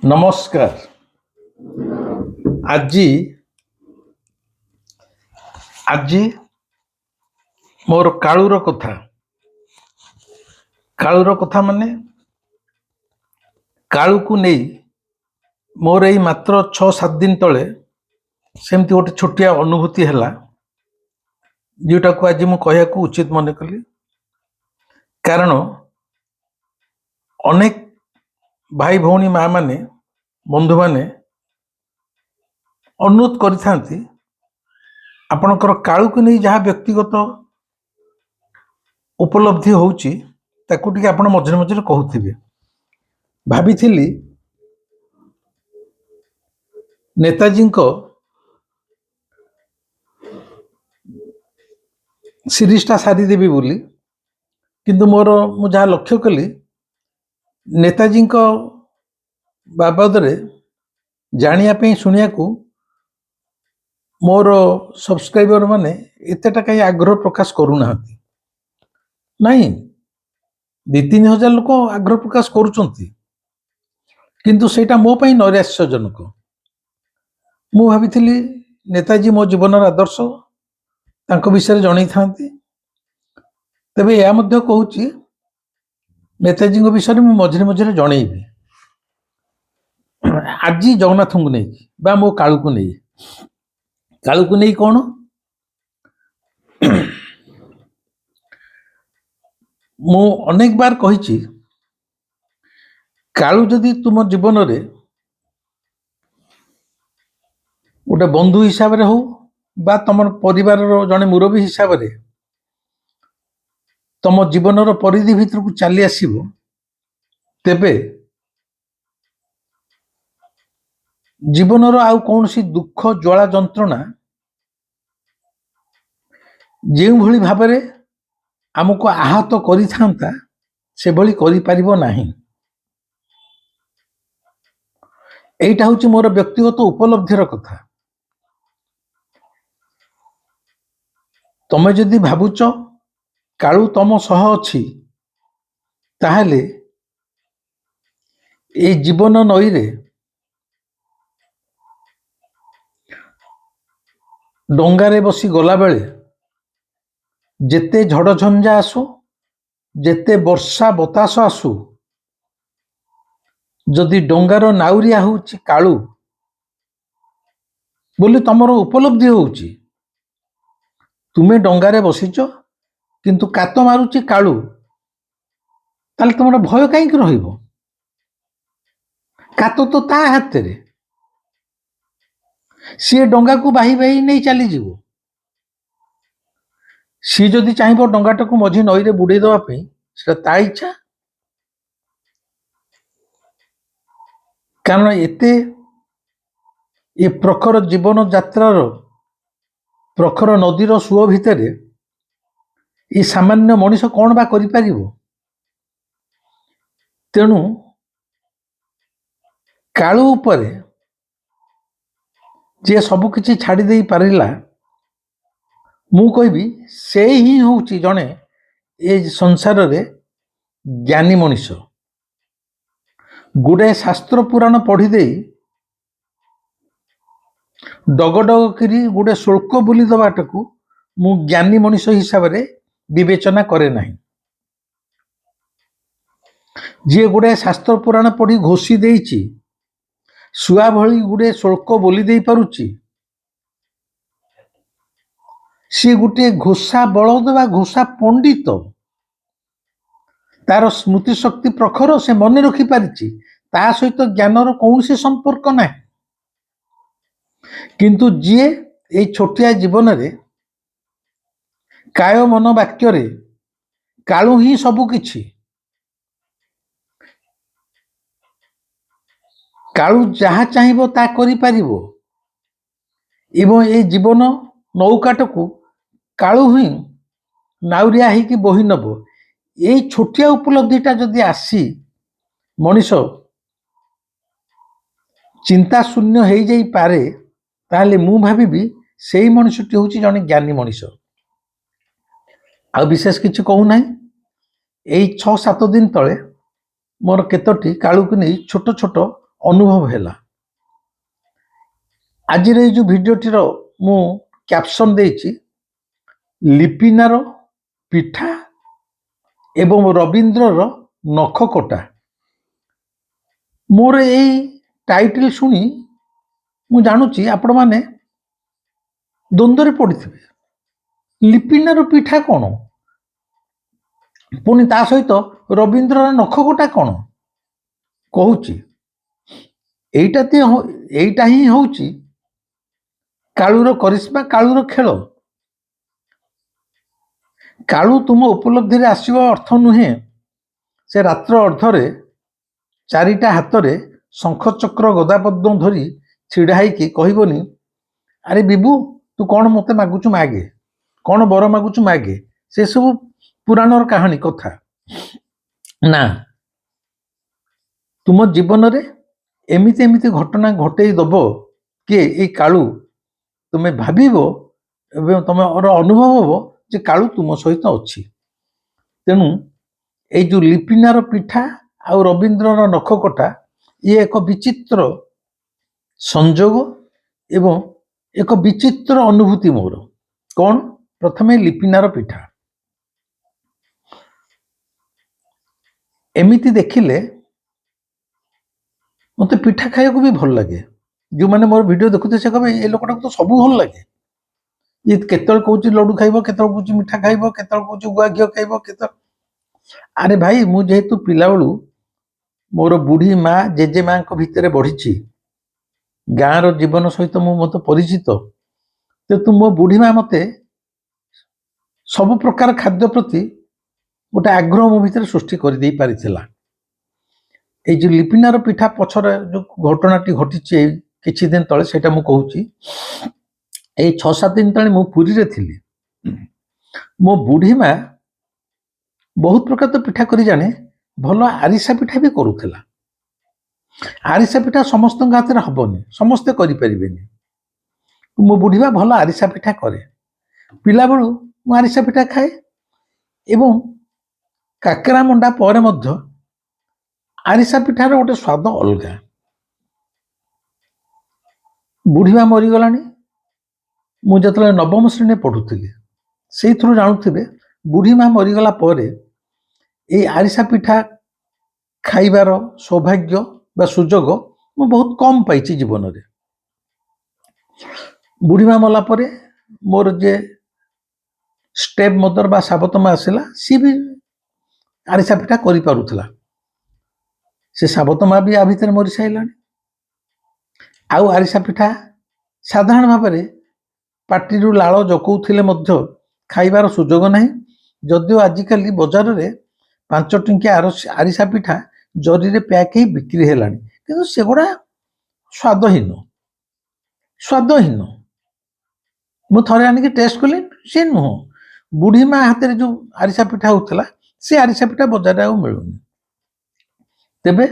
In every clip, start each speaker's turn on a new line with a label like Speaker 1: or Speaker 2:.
Speaker 1: ନମସ୍କାର। ଆଜି ଆଜି ମୋର କାଳୁର କଥା ମାନେ କାଳୁକୁ ନେଇ ମୋର ଏଇ ମାତ୍ର 6-7 ଦିନ ତଳେ ସେମିତି ଗୋଟେ ଛୋଟିଆ ଅନୁଭୂତି ହେଲା, ଯେଉଁଟାକୁ ଆଜି ମୁଁ କହିବାକୁ ଉଚିତ ମନେ କଲି। କାରଣ ଅନେକ ଭାଇ ଭଉଣୀ ମା ମାନେ ବନ୍ଧୁମାନେ ଅନୁରୋଧ କରିଥାନ୍ତି ଆପଣଙ୍କର କାଳୁକୁ ନେଇ ଯାହା ବ୍ୟକ୍ତିଗତ ଉପଲବ୍ଧି ହେଉଛି ତାକୁ ଟିକେ ଆପଣ ମଝିରେ ମଝିରେ କହୁଥିବେ। ଭାବିଥିଲି ନେତାଜୀଙ୍କ ସିରିଜଟା ସାରିଦେବି ବୋଲି, କିନ୍ତୁ ମୁଁ ଯାହା ଲକ୍ଷ୍ୟ କଲି ନେତାଜୀଙ୍କ ବାବଦରେ ଜାଣିବା ପାଇଁ ଶୁଣିବାକୁ ମୋର ସବସ୍କ୍ରାଇବର ମାନେ ଏତେଟା କାହିଁ ଆଗ୍ରହ ପ୍ରକାଶ କରୁନାହାନ୍ତି। ନାଇଁ, 2-3 ହଜାର ଲୋକ ଆଗ୍ରହ ପ୍ରକାଶ କରୁଛନ୍ତି, କିନ୍ତୁ ସେଇଟା ମୋ ପାଇଁ ନୈରାଶ୍ୟଜନକ। ମୁଁ ଭାବିଥିଲି ନେତାଜୀ ମୋ ଜୀବନର ଆଦର୍ଶ, ତାଙ୍କ ବିଷୟରେ ଜଣେଇଥାନ୍ତି। ତେବେ ଏହା ମଧ୍ୟ କହୁଛି ନେତାଜୀଙ୍କ ବିଷୟରେ ମୁଁ ମଝିରେ ମଝିରେ ଜଣେଇବି। ଆଜି ଜଗନ୍ନାଥଙ୍କୁ ନେଇକି ବା ମୋ କାଳୁକୁ ନେଇ କ'ଣ, ମୁଁ ଅନେକ ବାର କହିଛି, କାଳୁ ଯଦି ତୁମ ଜୀବନରେ ଗୋଟେ ବନ୍ଧୁ ହିସାବରେ ହଉ ବା ତମ ପରିବାରର ଜଣେ ମୁରବୀ ହିସାବରେ ତମ ଜୀବନର ପରିଧି ଭିତରକୁ ଚାଲି ଆସିବ, ତେବେ ଜୀବନର ଆଉ କୌଣସି ଦୁଃଖ ଜ୍ୱାଳା ଯନ୍ତ୍ରଣା ଯେଉଁଭଳି ଭାବରେ ଆମକୁ ଆହତ କରିଥାନ୍ତା ସେଭଳି କରିପାରିବ ନାହିଁ। এইটা ହେଉଛି ମୋର ବ୍ୟକ୍ତିଗତ ଉପଲବ୍ଧିର କଥା। ତମେ ଯଦି ଭାବୁଛ କାଳୁ ତମ ସହ ଅଛି, ତାହେଲେ এই ଜୀବନ ନଈରେ ଡଙ୍ଗାରେ ବସି ଗଲାବେଳେ ଯେତେ ଝଡ଼ଝଞ୍ଜା ଆସୁ, ଯେତେ ବର୍ଷା ବତାସ ଆସୁ, ଯଦି ଡଙ୍ଗାର ନାଉରିଆ ହେଉଛି କାଳୁ ବୋଲି ତମର ଉପଲବ୍ଧି ହେଉଛି, ତୁମେ ଡଙ୍ଗାରେ ବସିଛ କିନ୍ତୁ କାତ ମାରୁଛି କାଳୁ, ତାହେଲେ ତମର ଭୟ କାହିଁକି ରହିବ? କାତ ତ ତା ହାତରେ, ସିଏ ଡଙ୍ଗାକୁ ବାହି ବାହି ନେଇ ଚାଲିଯିବ। ସିଏ ଯଦି ଚାହିଁବ ଡଙ୍ଗାଟାକୁ ମଝି ନଈରେ ବୁଡେଇ ଦେବା ପାଇଁ, ସେଟା ତା ଇଚ୍ଛା। କାରଣ ଏ ପ୍ରଖର ଜୀବନ ଯାତ୍ରାର ପ୍ରଖର ନଦୀର ସୁଅ ଭିତରେ ଏ ସାମାନ୍ୟ ମଣିଷ କ'ଣ ବା କରିପାରିବ? ତେଣୁ କାଳୁ ଉପରେ ଯିଏ ସବୁ କିଛି ଛାଡ଼ି ଦେଇ ପାରିଲା, ମୁଁ କହିବି ସେ ହିଁ ହେଉଛି ଜଣେ ଏ ସଂସାରରେ ଜ୍ଞାନୀ ମଣିଷ। ଗୁଡ଼ାଏ ଶାସ୍ତ୍ର ପୁରାଣ ପଢ଼ି ଦେଇ ଡଗଡଗ କରି ଗୋଟେ ଶୁଳ୍କ ବୋଲି ଦେବାଟାକୁ ମୁଁ ଜ୍ଞାନୀ ମଣିଷ ହିସାବରେ ବିବେଚନା କରେ ନାହିଁ। ଯିଏ ଗୁଡ଼ାଏ ଶାସ୍ତ୍ର ପୁରାଣ ପଢ଼ି ଘୋଷି ଦେଇଛି, ଶୁଆ ଭଳି ଗୁଡ଼ାଏ ଶୁଳ୍କ ବୋଲି ଦେଇ ପାରୁଛି, ସିଏ ଗୋଟିଏ ଘୋଷା ବଳଦ ବା ଘୋଷା ପଣ୍ଡିତ। ତାର ସ୍ମୃତି ଶକ୍ତି ପ୍ରଖର, ସେ ମନେ ରଖିପାରିଛି, ତା ସହିତ ଜ୍ଞାନର କୌଣସି ସମ୍ପର୍କ ନାହିଁ। କିନ୍ତୁ ଯିଏ ଏଇ ଛୋଟିଆ ଜୀବନରେ କାୟ ମନ ବାକ୍ୟରେ କାଳୁ ହିଁ ସବୁ କିଛି, କାଳୁ ଯାହା ଚାହିଁବ ତା କରିପାରିବ ଏବଂ ଏଇ ଜୀବନ ନୌକାଟାକୁ କାଳୁ ହିଁ ନାଉରିଆ ହେଇକି ବୋହି ନେବ। ଏଇ ଛୋଟିଆ ଉପଲବ୍ଧିଟା ଯଦି ଆସି ମଣିଷ ଚିନ୍ତା ଶୂନ୍ୟ ହେଇଯାଇପାରେ, ତାହେଲେ ମୁଁ ଭାବିବି ସେଇ ମଣିଷଟି ହେଉଛି ଜଣେ ଜ୍ଞାନୀ ମଣିଷ। ଆଉ ବିଶେଷ କିଛି କହୁନାହିଁ। ଏଇ 6-7 ଦିନ ତଳେ ମୋର କେତୋଟି କାଳୁକୁ ନେଇ ଛୋଟ ଛୋଟ ଅନୁଭବ ହେଲା। ଆଜିର ଏଇ ଯେଉଁ ଭିଡ଼ିଓଟିର ମୁଁ କ୍ୟାପସନ୍ ଦେଇଛି ଲିପିନାର ପିଠା ଏବଂ ରବୀନ୍ଦ୍ରର ନଖ କଟା। ମୋର ଏଇ ଟାଇଟଲ ଶୁଣି ମୁଁ ଜାଣୁଛି ଆପଣମାନେ ଦ୍ୱନ୍ଦ୍ୱରେ ପଡ଼ିଥିବେ। ଲିପିନାର ପିଠା କ'ଣ, ପୁଣି ତା ସହିତ ରବୀନ୍ଦ୍ରର ନଖ କଟା କ'ଣ? କହୁଛି ଏଇଟା ହିଁ ହେଉଛି କାଳୁର କରିସ୍ମା, କାଳୁର ଖେଳ। କାଳୁ ତୁମ ଉପଲବ୍ଧିରେ ଆସିବା ଅର୍ଥ ନୁହେଁ ସେ ରାତ୍ର ଅର୍ଦ୍ଧରେ 4ଟା ହାତରେ ଶଙ୍ଖ ଚକ୍ର ଗଦାପଦ୍ମ ଧରି ଛିଡ଼ା ହେଇକି କହିବନି ଆରେ ବିଭୁ ତୁ କ'ଣ ମୋତେ ମାଗୁଛୁ ମାଗେ, କ'ଣ ବର ମାଗୁଛୁ ମାଗେ, ସେସବୁ ପୁରାଣର କାହାଣୀ କଥା ନା। ତୁମ ଜୀବନରେ ଏମିତି ଘଟଣା ଘଟେଇ ଦବ କିଏ ଏଇ କାଳୁ, ତୁମେ ଭାବିବ ଏବଂ ତମର ଅନୁଭବ ହବ ଯେ କାଳୁ ତୁମ ସହିତ ଅଛି। ତେଣୁ ଏଇ ଯେଉଁ ଲିପିନାର ପିଠା ଆଉ ରବୀନ୍ଦ୍ରର ନଖ କଟା ଇଏ ଏକ ବିଚିତ୍ର ସଂଯୋଗ ଏବଂ ଏକ ବିଚିତ୍ର ଅନୁଭୂତି ମୋର। କ'ଣ? ପ୍ରଥମେ ଲିପିନାର ପିଠା। ଏମିତି ଦେଖିଲେ ମୋତେ ପିଠା ଖାଇବାକୁ ବି ଭଲ ଲାଗେ। ଯେଉଁମାନେ ମୋର ଭିଡ଼ିଓ ଦେଖୁଥିବେ ସେ କହିବେ ଏ ଲୋକଟାକୁ ତ ସବୁ ଭଲ ଲାଗେ, ଇଏ କେତେବେଳେ କହୁଛି ଲଡ଼ୁ ଖାଇବ, କେତେବେଳେ କହୁଛି ମିଠା ଖାଇବ, କେତେବେଳେ କହୁଛି ଗୁଆ ଘିଅ ଖାଇବ, କେତେବେଳେ। ଆରେ ଭାଇ ମୁଁ ଯେହେତୁ ପିଲାବେଳୁ ମୋର ବୁଢ଼ୀ ମା ଜେଜେ ମାଙ୍କ ଭିତରେ ବଢ଼ିଛି, ଗାଁର ଜୀବନ ସହିତ ମୁଁ ମୋତେ ପରିଚିତ, ଯେହେତୁ ମୋ ବୁଢ଼ୀ ମା ମୋତେ ସବୁ ପ୍ରକାର ଖାଦ୍ୟ ପ୍ରତି ଗୋଟେ ଆଗ୍ରହ ମୋ ଭିତରେ ସୃଷ୍ଟି କରିଦେଇ ପାରିଥିଲା। এই যে ଲିପିନାର ପିଠା ପଛରେ ଯେଉଁ ଘଟଣାଟି ଘଟିଛି ଏଇ କିଛି ଦିନ ତଳେ ସେଇଟା ମୁଁ କହୁଛି। ଏଇ 6-7 ଦିନ ତଳେ ମୁଁ ପୁରୀରେ ଥିଲି। ମୋ ବୁଢ଼ୀ ମା ବହୁତ ପ୍ରକାର ତ ପିଠା କରି ଜାଣେ, ଭଲ ଆରିସା ପିଠା ବି କରୁଥିଲା। ଆରିସା ପିଠା ସମସ୍ତଙ୍କ ହାତରେ ହବନି, ସମସ୍ତେ କରିପାରିବେନି। ମୋ ବୁଢ଼ୀ ମା ଭଲ ଆରିସା ପିଠା କରେ। ପିଲାବେଳୁ ମୁଁ ଆରିସା ପିଠା ଖାଏ ଏବଂ କାକରା ମଣ୍ଡା ପରେ ମଧ୍ୟ ଆରିସା ପିଠାର ଗୋଟେ ସ୍ୱାଦ ଅଲଗା। ବୁଢ଼ୀ ମା ମରିଗଲାଣି, ମୁଁ ଯେତେବେଳେ 9ମ ଶ୍ରେଣୀରେ ପଢ଼ୁଥିଲି ସେଇଥିରୁ ଜାଣୁଥିବେ ବୁଢ଼ୀ ମା ମରିଗଲା ପରେ ଏଇ ଆରିସା ପିଠା ଖାଇବାର ସୌଭାଗ୍ୟ ବା ସୁଯୋଗ ମୁଁ ବହୁତ କମ୍ ପାଇଛି ଜୀବନରେ। ବୁଢ଼ୀ ମା ମଲା ପରେ ମୋର ଯେ ଷ୍ଟେପ୍ ମଦର ବା ସାବତ ମା ଆସିଲା, ସିଏ ବି ଆରିସା ପିଠା କରିପାରୁଥିଲା। ସେ ସାବତ ମା ବି ଆ ଭିତରେ ମରିସାରିଲାଣି। ଆଉ ଆରିସା ପିଠା ସାଧାରଣ ଭାବରେ ପାଟିରୁ ଲାଳ ଜକଉଥିଲେ ମଧ୍ୟ ଖାଇବାର ସୁଯୋଗ ନାହିଁ। ଯଦିଓ ଆଜିକାଲି ବଜାରରେ 5 ଟଙ୍କିଆ ଆରିସା ପିଠା ଜରିରେ ପ୍ୟାକ୍ ହେଇ ବିକ୍ରି ହେଲାଣି, କିନ୍ତୁ ସେଗୁଡ଼ା ସ୍ୱାଦହୀନ। ମୁଁ ଥରେ ଆଣିକି ଟେଷ୍ଟ କଲି, ସେ ନୁହଁ। ବୁଢ଼ୀ ମା ହାତରେ ଯେଉଁ ଆରିସା ପିଠା ହେଉଥିଲା ସେ ଆରିସା ପିଠା ବଜାରରେ ଆଉ ମିଳୁନି। ତେବେ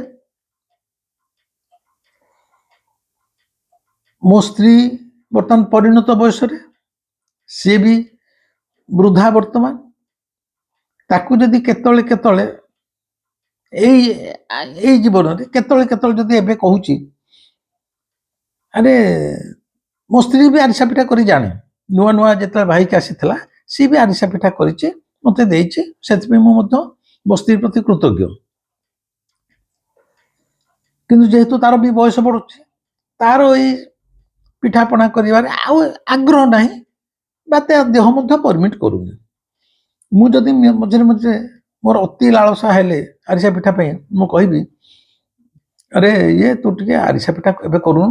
Speaker 1: ମୋ ସ୍ତ୍ରୀ ବର୍ତ୍ତମାନ ପରିଣତ ବୟସରେ, ସିଏ ବି ବୃଦ୍ଧା ବର୍ତ୍ତମାନ। ତାକୁ ଯଦି କେତେବେଳେ ଏଇ ଜୀବନରେ କେତେବେଳେ ଯଦି ଏବେ କହୁଛି ଆରେ ମୋ ସ୍ତ୍ରୀ ବି ଆରିସା ପିଠା କରି ଜାଣେ, ନୂଆ ଯେତେବେଳେ ଭାଇକି ଆସିଥିଲା ସିଏ ବି ଆରିସା ପିଠା କରିଛି, ମୋତେ ଦେଇଛି, ସେଥିପାଇଁ ମୁଁ ମଧ୍ୟ ମୋ ସ୍ତ୍ରୀ ପ୍ରତି କୃତଜ୍ଞ। କିନ୍ତୁ ଯେହେତୁ ତାର ବି ବୟସ ବଢ଼ୁଛି, ତାର ଏଇ ପିଠାପଣା କରିବାରେ ଆଉ ଆଗ୍ରହ ନାହିଁ ବା ତା ଦେହ ମଧ୍ୟ ପରମିଟ୍ କରୁନି। ମୁଁ ଯଦି ମଝିରେ ମୋର ଅତି ଲାଳସା ହେଲେ ଆରିସା ପିଠା ପାଇଁ ମୁଁ କହିବି ଆରେ ଇଏ ତୁ ଟିକେ ଆରିସା ପିଠା ଏବେ କରୁନୁ,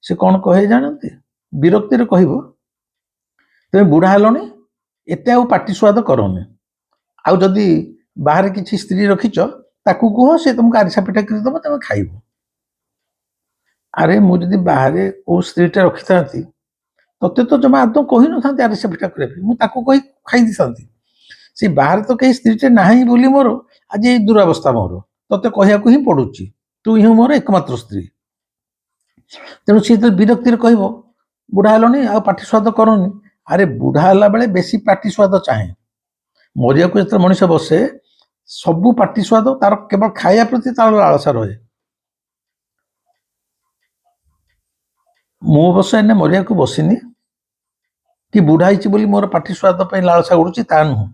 Speaker 1: ସେ କ'ଣ କହେ ଜାଣନ୍ତି? ବିରକ୍ତିରେ କହିବ ତମେ ବୁଢ଼ା ହେଲଣି, ଏତେ ଆଉ ପାଟି ସ୍ୱାଦ କରନି, ଆଉ ଯଦି ବାହାରେ କିଛି ସ୍ତ୍ରୀ ରଖିଛ ତାକୁ କୁହ ସେ ତମକୁ ଆରିସା ପିଠା କରିଦେବ, ତମେ ଖାଇବ। ଆରେ ମୁଁ ଯଦି ବାହାରେ କେଉଁ ସ୍ତ୍ରୀଟା ରଖିଥାନ୍ତି ତତେ ତ ଜମା ଆଦୌ କହିନଥାନ୍ତି ଆରିସା ପିଠା କରିବା ପାଇଁ, ମୁଁ ତାକୁ କହି ଖାଇ ଦେଇଥାନ୍ତି। ସେ ବାହାରେ ତ କେହି ସ୍ତ୍ରୀଟେ ନାହିଁ ବୋଲି ମୋର ଆଜି ଏଇ ଦୁରାବସ୍ଥା ମୋର, ତତେ କହିବାକୁ ହିଁ ପଡ଼ୁଛି, ତୁ ହିଁ ମୋର ଏକମାତ୍ର ସ୍ତ୍ରୀ। ତେଣୁ ସିଏ ଯେତେବେଳେ ବିରକ୍ତିରେ କହିବ ବୁଢ଼ା ହେଲଣି ଆଉ ପାଟି ସ୍ୱାଦ କରନି, ଆରେ ବୁଢ଼ା ହେଲା ବେଳେ ବେଶୀ ପାଟି ସ୍ୱାଦ ଚାହେଁ। ମରିବାକୁ ଯେତେବେଳେ ମଣିଷ ବସେ ସବୁ ପାଟି ସ୍ୱାଦ ତାର କେବଳ ଖାଇବା ପ୍ରତି ତାର ଲାଳସା ରହେ। ମୁଁ ଅବଶ୍ୟ ଏନେ ମରିବାକୁ ବସିନି କି ବୁଢ଼ା ହେଇଛି ବୋଲି ମୋର ପାଟି ସ୍ୱାଦ ପାଇଁ ଲାଳସା ଉଡୁଛି ତା ନୁହଁ।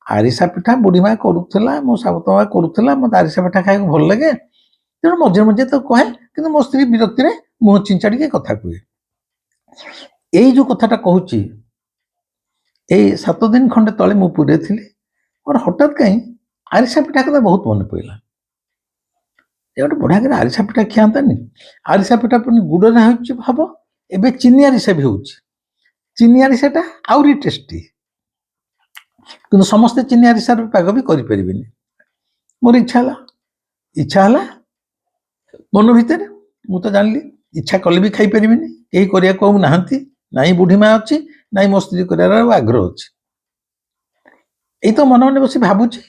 Speaker 1: ଆରିସା ପିଠା ବୁଢ଼ୀମା କରୁଥିଲା, ମୋ ସାବତମା କରୁଥିଲା, ମୋତେ ଆରିସା ପିଠା ଖାଇବାକୁ ଭଲ ଲାଗେ, ତେଣୁ ମଝିରେ ମଝିରେ ତ କହେ, କିନ୍ତୁ ମୋ ସ୍ତ୍ରୀ ବିରକ୍ତିରେ ମୁହଁ ଚିଞ୍ଚାଡ଼ିକି କଥା କୁହେ। ଏଇ ଯୋଉ କଥାଟା କହୁଛି, ଏଇ 7 ଦିନ ଖଣ୍ଡେ ତଳେ ମୁଁ ପୁରୀରେ ଥିଲି, ମୋର ହଠାତ୍ କାହିଁ ଆରିସା ପିଠା କଥା ବହୁତ ମନେ ପଡ଼ିଲା। ଏ ଗୋଟେ ବଢ଼ିଆ କରି ଆରିସା ପିଠା ଖିଆନ୍ତାନି। ଆରିସା ପିଠା ପୁଣି ଗୁଡ଼ରେ ହେଉଛି ହବ, ଏବେ ଚିନି ଆରିସା ବି ହେଉଛି। ଚିନି ଆରିସାଟା ଆହୁରି ଟେଷ୍ଟି, କିନ୍ତୁ ସମସ୍ତେ ଚିନି ଆରିସାର ପାଗ ବି କରିପାରିବେନି। ମୋର ଇଚ୍ଛା ହେଲା ମନ ଭିତରେ, ମୁଁ ତ ଜାଣିଲି ଇଚ୍ଛା କଲେ ବି ଖାଇପାରିବିନି, କେହି କରିବାକୁ ଆଉ ନାହାନ୍ତି, ନାଇଁ ବୁଢ଼ୀମା ଅଛି, ନାଇଁ ମୋ ସ୍ତ୍ରୀ କରିବାର ଆଗ୍ରହ ଅଛି। ଏଇ ତ ମନେ ମନେ ବସି ଭାବୁଛି,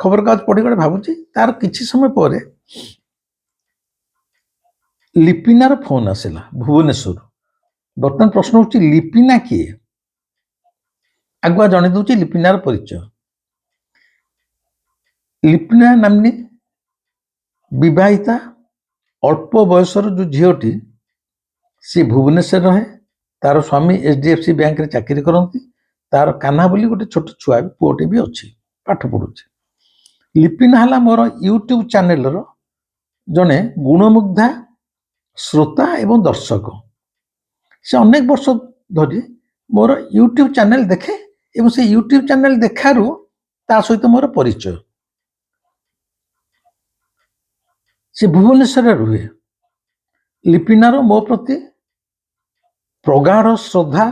Speaker 1: ଖବରକାଗଜ ପଢ଼ି ଗୋଟେ ଭାବୁଛି। ତାର କିଛି ସମୟ ପରେ ଲିପିନାର ଫୋନ୍ ଆସିଲା ଭୁବନେଶ୍ୱରରୁ। ବର୍ତ୍ତମାନ ପ୍ରଶ୍ନ ହେଉଛି ଲିପିନା କିଏ? ଆଗୁଆ ଜଣେଇ ଦେଉଛି ଲିପିନାର ପରିଚୟ। ଲିପିନା ନାମ୍ନୀ ବିବାହିତା ଅଳ୍ପ ବୟସର ଯେଉଁ ଝିଅଟି, ସେ ଭୁବନେଶ୍ୱର ରହେ। ତାର ସ୍ୱାମୀ HDFC ବ୍ୟାଙ୍କରେ ଚାକିରି କରନ୍ତି। ତାର କାହ୍ନା ବୋଲି ଗୋଟେ ଛୋଟ ଛୁଆ ପୁଅଟେ ବି ଅଛି, ପାଠ ପଢୁଛି। ଲିପିନା ହେଲା ମୋର ୟୁଟ୍ୟୁବ ଚ୍ୟାନେଲର ଜଣେ ଗୁଣମୁଗ୍ଧା ଶ୍ରୋତା ଏବଂ ଦର୍ଶକ। ସେ ଅନେକ ବର୍ଷ ଧରି ମୋର ୟୁଟ୍ୟୁବ ଚ୍ୟାନେଲ ଦେଖେ ଏବଂ ସେ ୟୁଟ୍ୟୁବ ଚ୍ୟାନେଲ ଦେଖାରୁ ତା ସହିତ ମୋର ପରିଚୟ। ସେ ଭୁବନେଶ୍ୱରରେ ରୁହେ। ଲିପିନାର ମୋ ପ୍ରତି ପ୍ରଗାଢ଼ ଶ୍ରଦ୍ଧା,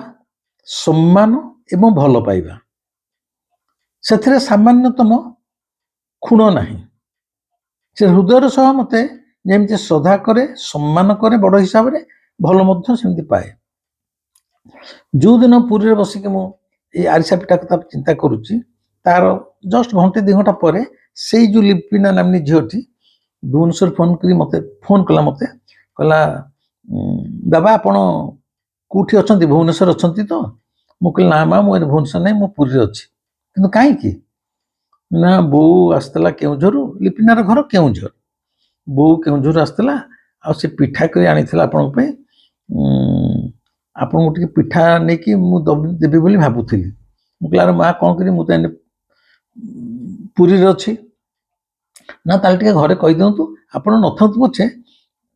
Speaker 1: ସମ୍ମାନ ଏବଂ ଭଲ ପାଇବା, ସେଥିରେ ସାମାନ୍ୟତମ ଖୁଣ ନାହିଁ। ସେ ହୃଦୟର ସହ ମୋତେ ଯେମିତି ଶ୍ରଦ୍ଧା କରେ, ସମ୍ମାନ କରେ, ବଡ଼ ହିସାବରେ ଭଲ ମଧ୍ୟ ସେମିତି ପାଏ। ଯେଉଁଦିନ ପୁରୀରେ ବସିକି ମୁଁ ଏଇ ଆରିସା ପିଠା କଥା ଚିନ୍ତା କରୁଛି, ତାର ଜଷ୍ଟ ଘଣ୍ଟେ 2 ଘଣ୍ଟା ପରେ ସେଇ ଯେଉଁ ଲିପିନା ନାମ୍ନୀ ଝିଅଟି ଭୁବନେଶ୍ୱର ଫୋନ୍ କଲା ମୋତେ, କହିଲା ବାବା ଆପଣ କେଉଁଠି ଅଛନ୍ତି, ଭୁବନେଶ୍ୱର ଅଛନ୍ତି ତ? ମୁଁ କହିଲି ନା ମା, ମୁଁ ଏଠି ଭୁବନେଶ୍ୱର ନାହିଁ, ମୁଁ ପୁରୀରେ ଅଛି। କିନ୍ତୁ କାହିଁକି ନା, ବୋଉ ଆସିଥିଲା କେଉଁଝରରୁ, ଲିପିନାର ଘର କେଉଁଝର। ବୋଉ କେଉଁଝରରୁ ଆସିଥିଲା, ଆଉ ସେ ପିଠା କରି ଆଣିଥିଲା ଆପଣଙ୍କ ପାଇଁ। ଆପଣଙ୍କୁ ଟିକେ ପିଠା ନେଇକି ମୁଁ ଦେବି ବୋଲି ଭାବୁଥିଲି। ମୁଁ କହିଲି ଆରେ ମା, କ'ଣ କରିବି, ମୁଁ ତ ଏନେ ପୁରୀରେ ଅଛି। ନା ତାହେଲେ ଟିକେ ଘରେ କହିଦିଅନ୍ତୁ, ଆପଣ ନଥାନ୍ତୁ ପଛେ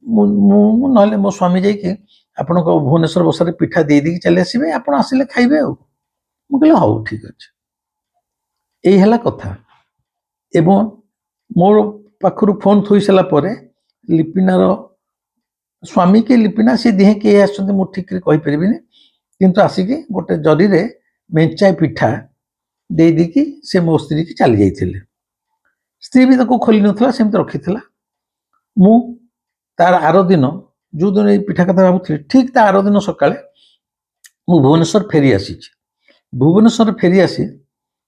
Speaker 1: ମୁଁ ନହେଲେ ମୋ ସ୍ୱାମୀ ଯାଇକି ଆପଣଙ୍କ ଭୁବନେଶ୍ୱର ବସାରେ ପିଠା ଦେଇଦେଇକି ଚାଲି ଆସିବେ, ଆପଣ ଆସିଲେ ଖାଇବେ ଆଉ। ମୁଁ କହିଲି ହଉ ଠିକ ଅଛି। ଏଇ ହେଲା କଥା। ଏବଂ ମୋର ପାଖରୁ ଫୋନ୍ ଥୋଇ ସାରିଲା ପରେ ଲିପିନାର ସ୍ୱାମୀ କି ଲିପିନା, ସେ ଦିହେଁ କିଏ ଆସିଛନ୍ତି ମୁଁ ଠିକରେ କହିପାରିବିନି, କିନ୍ତୁ ଆସିକି ଗୋଟେ ଜରିରେ ମେଞ୍ଚାଏ ପିଠା ଦେଇଦେଇକି ସେ ମୋ ସ୍ତ୍ରୀକି ଚାଲି ଯାଇଥିଲେ। ସ୍ତ୍ରୀ ବି ତାକୁ ଖୋଲି ନଥିଲା, ସେମିତି ରଖିଥିଲା। ମୁଁ ତାର ଆର ଦିନ, ଯେଉଁଦିନ ଏଇ ପିଠା କଥା ଭାବୁଥିଲି, ଠିକ ତା ଆର ଦିନ ସକାଳେ ମୁଁ ଭୁବନେଶ୍ୱର ଫେରି ଆସିଛି। ଭୁବନେଶ୍ୱର ଫେରି ଆସି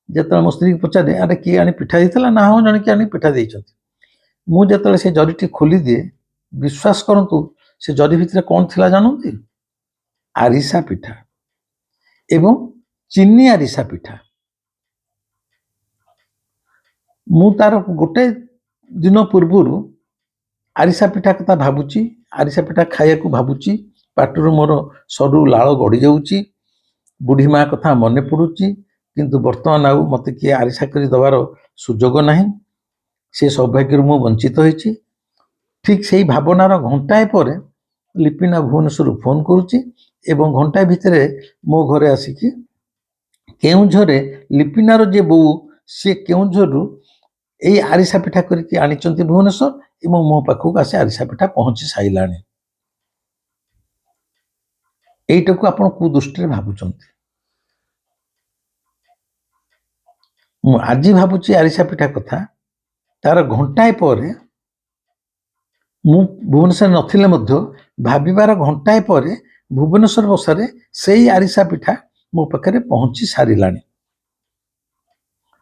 Speaker 1: ଯେତେବେଳେ ମୋ ସ୍ତ୍ରୀକି ପଚାରେ, ଆରେ କିଏ ଆଣି ପିଠା ଦେଇଥିଲା? ନା ହଁ, ଜଣେ କିଏ ଆଣି ପିଠା ଦେଇଛନ୍ତି। ମୁଁ ଯେତେବେଳେ ସେ ଜରିଟି ଖୋଲିଦିଏ, ବିଶ୍ୱାସ କରନ୍ତୁ ସେ ଜରି ଭିତରେ କ'ଣ ଥିଲା ଜାଣନ୍ତି? ଆରିସା ପିଠା ଏବଂ ଚିନି ଆରିସା ପିଠା। ମୁଁ ତାର ଗୋଟେ ଦିନ ପୂର୍ବରୁ ଆରିସା ପିଠା କଥା ଭାବୁଛି, ଆରିସା ପିଠା ଖାଇବାକୁ ଭାବୁଛି, ପାଟିରୁ ମୋର ସରୁ ଲାଳ ଗଡ଼ି ଯାଉଛି, ବୁଢ଼ୀ ମା କଥା ମନେ ପଡ଼ୁଛି, କିନ୍ତୁ ବର୍ତ୍ତମାନ ଆଉ ମୋତେ କିଏ ଆରିସା କରି ଦେବାର ସୁଯୋଗ ନାହିଁ। ସେ ସୌଭାଗ୍ୟରୁ ମୁଁ ବଞ୍ଚିତ ହୋଇଛି। ଠିକ ସେଇ ଭାବନାର ଘଣ୍ଟାଏ ପରେ ଲିପିନା ଭୁବନେଶ୍ୱରରୁ ଫୋନ୍ କରୁଛି ଏବଂ ଘଣ୍ଟାଏ ଭିତରେ ମୋ ଘରେ ଆସିକି, କେଉଁଝରରେ ଲିପିନାର ଯିଏ ବୋଉ, ସିଏ କେଉଁଝରରୁ ଏଇ ଆରିସା ପିଠା କରିକି ଆଣିଛନ୍ତି ଭୁବନେଶ୍ୱର ଏବଂ ମୋ ପାଖକୁ ଆସି ଆରିସା ପିଠା ପହଞ୍ଚି ସାରିଲାଣି। এইটাକୁ ଆପଣ କୋଉ ଦୃଷ୍ଟିରେ ଭାବୁଛନ୍ତି? ମୁଁ ଆଜି ଭାବୁଛି ଆରିସା ପିଠା କଥା, ତାର ଘଣ୍ଟାଏ ପରେ, ମୁଁ ଭୁବନେଶ୍ୱର ନଥିଲେ ମଧ୍ୟ ଭାବିବାର ଘଣ୍ଟାଏ ପରେ ଭୁବନେଶ୍ୱର ବସାରେ ସେଇ ଆରିସା ପିଠା ମୋ ପାଖରେ ପହଞ୍ଚି ସାରିଲାଣି।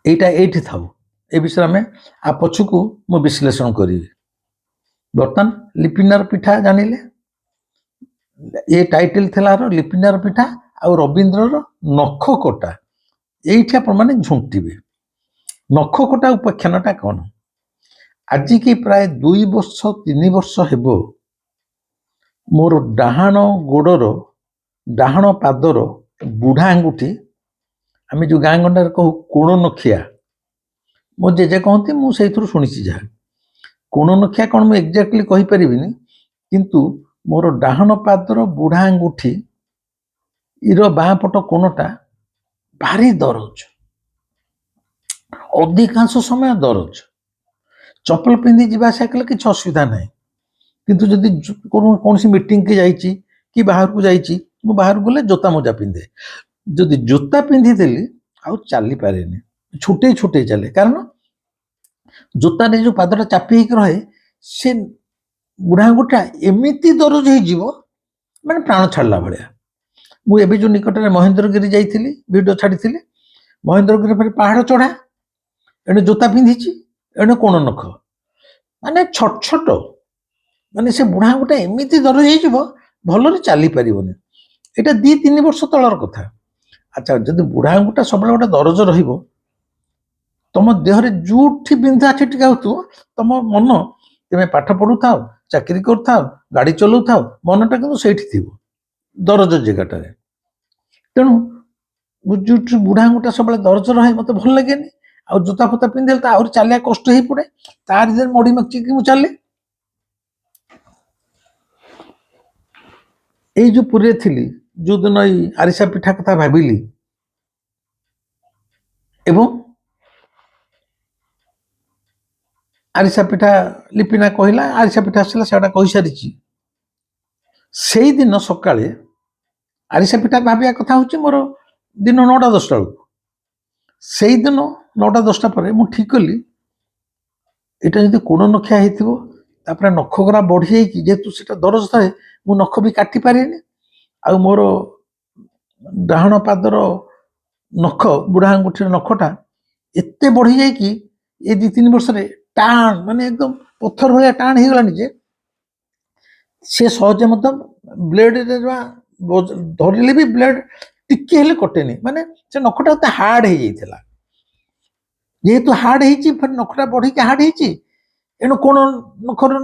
Speaker 1: এইটা এইଠି ଥାଉ, ଏ ବିଷୟରେ ଆମେ ପଛକୁ ମୁଁ ବିଶ୍ଳେଷଣ କରିବି। ବର୍ତ୍ତମାନ ଲିପିନାର ପିଠା ଜାଣିଲେ, ଏ ଟାଇଟେଲ ଥିଲା ଲିପିନାର ପିଠା ଆଉ ରବୀନ୍ଦ୍ରର ନଖ କଟା। এইଠି ଆପଣମାନେ ଝୁଣ୍ଟିବେ, ନଖ କଟା ଉପାଖ୍ୟାନଟା କ'ଣ? ଆଜିକି ପ୍ରାୟ 2 ବର୍ଷ 3 ବର୍ଷ ହେବ ମୋର ଡାହାଣ ଗୋଡ଼ର ଡାହାଣ ପାଦର ବୁଢ଼ା ଆଙ୍ଗୁଠି, ଆମେ ଯେଉଁ ଗାଁ ଗଣ୍ଡାରେ କହୁ କୋଣ ନଖିଆ, ମୋ ଜେଜେ କହନ୍ତି, ମୁଁ ସେଇଥିରୁ ଶୁଣିଛି ଯାହା। କୋଣ ନଖିଆ କ'ଣ ମୁଁ ଏକ୍ଜାକ୍ଟଲି କହିପାରିବିନି, କିନ୍ତୁ ମୋର ଡାହାଣ ପାଦର ବୁଢ଼ା ଆଙ୍ଗୁଠି ଇର ବାଁ ପଟ କୋଣଟା ଭାରି ଦରଜ, ଅଧିକାଂଶ ସମୟ ଦରଜ। ଚପଲ ପିନ୍ଧି ଯିବା ଆସିବା କଲେ କିଛି ଅସୁବିଧା ନାହିଁ, କିନ୍ତୁ ଯଦି କୌଣସି ମିଟିଂକି ଯାଇଛି କି ବାହାରକୁ ଯାଇଛି, ମୁଁ ବାହାରକୁ ଗଲେ ଜୋତା ମୋଜା ପିନ୍ଧେ। ଯଦି ଜୋତା ପିନ୍ଧିଦେଲି ଆଉ ଚାଲିପାରେନି, ଛୁଟେଇ ଛୁଟେଇ ଚାଲେ, କାରଣ ଜୋତାରେ ଯେଉଁ ପାଦଟା ଚାପି ହେଇକି ରହେ, ସେ ବୁଢ଼ା ଆଙ୍ଗୁଠିଟା ଏମିତି ଦରଜ ହେଇଯିବ ମାନେ ପ୍ରାଣ ଛାଡ଼ିଲା ଭଳିଆ। ମୁଁ ଏବେ ଯେଉଁ ନିକଟରେ ମହେନ୍ଦ୍ରଗିରି ଯାଇଥିଲି, ଭିଡ଼ିଓ ଛାଡ଼ିଥିଲି, ମହେନ୍ଦ୍ରଗିରି ପରେ ପାହାଡ଼ ଚଢ଼ା, ଏଣେ ଜୋତା ପିନ୍ଧିଛି, ଏଣେ କୋଣ ନଖ, ମାନେ ଛୋଟ ଛୋଟ, ମାନେ ସେ ବୁଢ଼ା ଆଙ୍ଗୁଠିଟା ଏମିତି ଦରଜ ହେଇଯିବ ଭଲରେ ଚାଲିପାରିବନି। ଏଇଟା 2-3 ବର୍ଷ ତଳର କଥା। ଆଚ୍ଛା, ଯଦି ବୁଢ଼ା ଆଙ୍ଗୁଠିଟା ସବୁବେଳେ ଗୋଟେ ଦରଜ ରହିବ, ତମ ଦେହରେ ଯୋଉଠି ବିନ୍ଧା ଛିଟିକା ହେଉଥିବ, ତମ ମନ, ତମେ ପାଠ ପଢ଼ୁଥାଅ, ଚାକିରି କରୁଥାଅ, ଗାଡ଼ି ଚଲାଉଥାଅ, ମନଟା କିନ୍ତୁ ସେଇଠି ଥିବ, ଦରଜ ଜାଗାଟାରେ। ତେଣୁ ଯୋଉଠି ବୁଢ଼ା ଆଙ୍ଗୁଠିଟା ସବୁବେଳେ ଦରଜ ରହେ, ମୋତେ ଭଲ ଲାଗେନି। ଆଉ ଜୋତା ଫୋତା ପିନ୍ଧିଲେ ତ ଆହୁରି ଚାଲିବା କଷ୍ଟ ହେଇ ପଡ଼େ, ତାରି ଦେହରେ ମଡ଼ି ମଚିକି ମୁଁ ଚାଲେ। ଏଇ ଯେଉଁ ପୁରୀରେ ଥିଲି, ଯେଉଁଦିନ ଏଇ ଆରିସା ପିଠା କଥା ଭାବିଲି, ଏବଂ ଆରିସା ପିଠା ଲିପିନା କହିଲା, ଆରିସା ପିଠା ଆସିଲା, ସେଟା କହିସାରିଛି। ସେଇଦିନ ସକାଳେ ଆରିସା ପିଠା ଭାବିବା କଥା ହେଉଛି ମୋର ଦିନ 9ଟା-10ଟା ବେଳକୁ। ସେଇଦିନ 9ଟା-10ଟା ପରେ ମୁଁ ଠିକ୍ କଲି, ଏଇଟା ଯଦି କୋଣ ନଖିଆ ହେଇଥିବ, ତାପରେ ନଖ ଗୁରା ବଢ଼ି ଯାଇକି, ଯେହେତୁ ସେଟା ଦରଜ ଥାଏ, ମୁଁ ନଖ ବି କାଟିପାରେନି। ଆଉ ମୋର ଡାହାଣ ପାଦର ନଖ, ବୁଢ଼ା ଆଙ୍ଗୁଠିର ନଖଟା ଏତେ ବଢ଼ି ଯାଇକି ଏ 2-3 ବର୍ଷରେ ଟାଣ, ମାନେ ଏକଦମ ପଥର ଭଳିଆ ଟାଣ ହେଇଗଲାଣି ଯେ ସେ ସହଜେ ମଧ୍ୟ ବ୍ଲେଡରେ ଧରିଲେ ବି ବ୍ଲେଡ ଟିକେ ହେଲେ କଟେନି, ମାନେ ସେ ନଖଟା ଏତେ ହାର୍ଡ ହେଇଯାଇଥିଲା। ଯେହେତୁ ହାର୍ଡ ହେଇଛି, ନଖଟା ବଢ଼ିକି ହାର୍ଡ ହେଇଛି, ଏଣୁ କୋଣ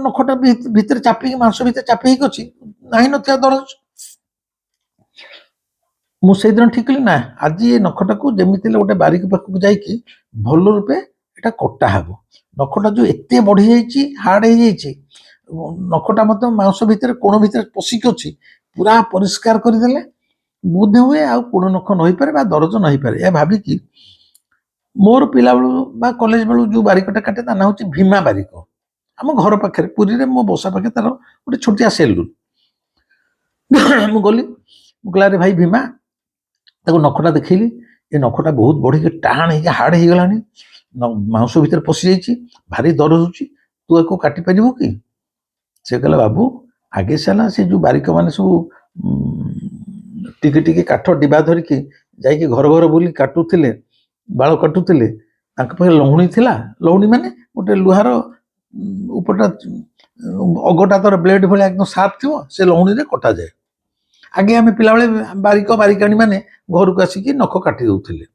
Speaker 1: ନଖଟା ଭିତରେ ଚାପିକି, ମାଂସ ଭିତରେ ଚାପି ହେଇକି ଅଛି, ନାହିଁ ନଥିବା ଦରଜ। ମୁଁ ସେଇଦିନ ଠିକ୍ କଲି, ନା, ଆଜି ଏ ନଖଟାକୁ ଯେମିତି ହେଲେ ଗୋଟେ ବାରିକ ପାଖକୁ ଯାଇକି ଭଲ ରୂପେ ଏଟା କଟା ହେବ। ନଖଟା ଯେଉଁ ଏତେ ବଢ଼ି ଯାଇଛି, ହାର୍ଡ ହେଇଯାଇଛି, ନଖଟା ମଧ୍ୟ ମାଂସ ଭିତରେ, କୋଣ ଭିତରେ ପଶିକି ଅଛି, ପୁରା ପରିଷ୍କାର କରିଦେଲେ ବୋଧ ହୁଏ ଆଉ କୋଣ ନଖ ନ ହେଇପାରେ ବା ଦରଜ ନ ହେଇପାରେ। ଏହା ଭାବିକି ମୋର ପିଲାବେଳୁ ବା କଲେଜ ବେଳୁ ଯେଉଁ ବାରିକଟା କାଟେ, ତା ନାଁ ହେଉଛି ଭୀମା ବାରିକ। ଆମ ଘର ପାଖରେ, ପୁରୀରେ ମୋ ବସା ପାଖରେ ତାର ଗୋଟେ ଛୋଟିଆ ସେଲୁନ। ମୁଁ ଗଲି, ମୁଁ କହିଲି, ଆରେ ଭାଇ ଭୀମା, ତାକୁ ନଖଟା ଦେଖେଇଲି, ଏ ନଖଟା ବହୁତ ବଢ଼ିକି ଟାଣ ହେଇକି ହାର୍ଡ ହେଇଗଲାଣି, ମାଂସ ଭିତରେ ପଶି ଯାଇଛି, ଭାରି ଦରଜ ହେଉଛି, ତୁ ଆକୁ କାଟିପାରିବୁ କି? ସେ କହିଲା, ବାବୁ, ଆଗେ ସାଲା ସେ ଯେଉଁ ବାରିକମାନେ ସବୁ ଟିକେ ଟିକେ କାଠ ଡିବା ଧରିକି ଯାଇକି ଘର ଘର ବୁଲି କାଟୁଥିଲେ, ବାଳ କାଟୁଥିଲେ, ତାଙ୍କ ପାଖରେ ଲହୁଣୀ ଥିଲା। ଲହୁଣୀ ମାନେ ଗୋଟେ ଲୁହାର ଉପରଟା ଅଗଟା ତାର ବ୍ଲେଡ୍ ଭଳିଆ ଏକଦମ ସାର୍ପ ଥିବ, ସେ ଲହୁଣୀରେ କଟାଯାଏ। ଆଗେ ଆମେ ପିଲାବେଳେ ବାରିକାଣୀ ମାନେ ଘରକୁ ଆସିକି ନଖ କାଟି ଦେଉଥିଲେ,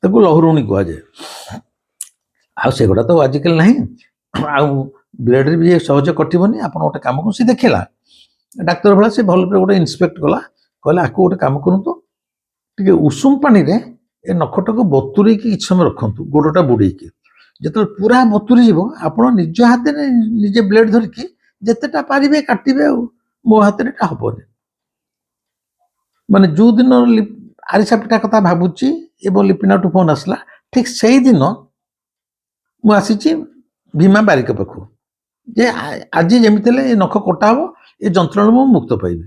Speaker 1: ତାକୁ ଲହୁଣୀ କୁହାଯାଏ। ଆଉ ସେଗୁଡ଼ା ତ ଆଜିକାଲି ନାହିଁ, ଆଉ ବ୍ଲେଡ୍ରେ ବି ସହଜ କଟିବନି। ଆପଣ ଗୋଟେ କାମ କରୁ, ସେ ଦେଖିଲା ଡାକ୍ତର ଭଳିଆ, ସେ ଭଲ ଗୋଟେ ଇନ୍ସପେକ୍ଟ କଲା, କହିଲା, ଆକୁ ଗୋଟେ କାମ କରନ୍ତୁ, ଟିକେ ଉଷୁମ ପାଣିରେ ଏ ନଖଟାକୁ ବତୁରେଇକି କିଛି ସମୟ ରଖନ୍ତୁ, ଗୋଡ଼ଟା ବୁଡ଼େଇକି। ଯେତେବେଳେ ପୁରା ବତୁରି ଯିବ, ଆପଣ ନିଜ ହାତରେ ନିଜେ ବ୍ଲେଡ୍ ଧରିକି ଯେତେଟା ପାରିବେ କାଟିବେ, ଆଉ ମୋ ହାତରେ ଏଟା ହବନି। ମାନେ ଯେଉଁଦିନ ଆରିସା ପିଠା କଥା ଭାବୁଛି ଏବଂ ଲିପିନାଠୁ ଫୋନ୍ ଆସିଲା, ଠିକ୍ ସେଇଦିନ ମୁଁ ଆସିଛି ଭୀମା ବାରିକ ପାଖକୁ, ଯେ ଆଜି ଯେମିତି ହେଲେ ଏ ନଖ କଟା ହବ, ଏ ଯନ୍ତ୍ରଣାରୁ ମୁଁ ମୁକ୍ତ ପାଇବି।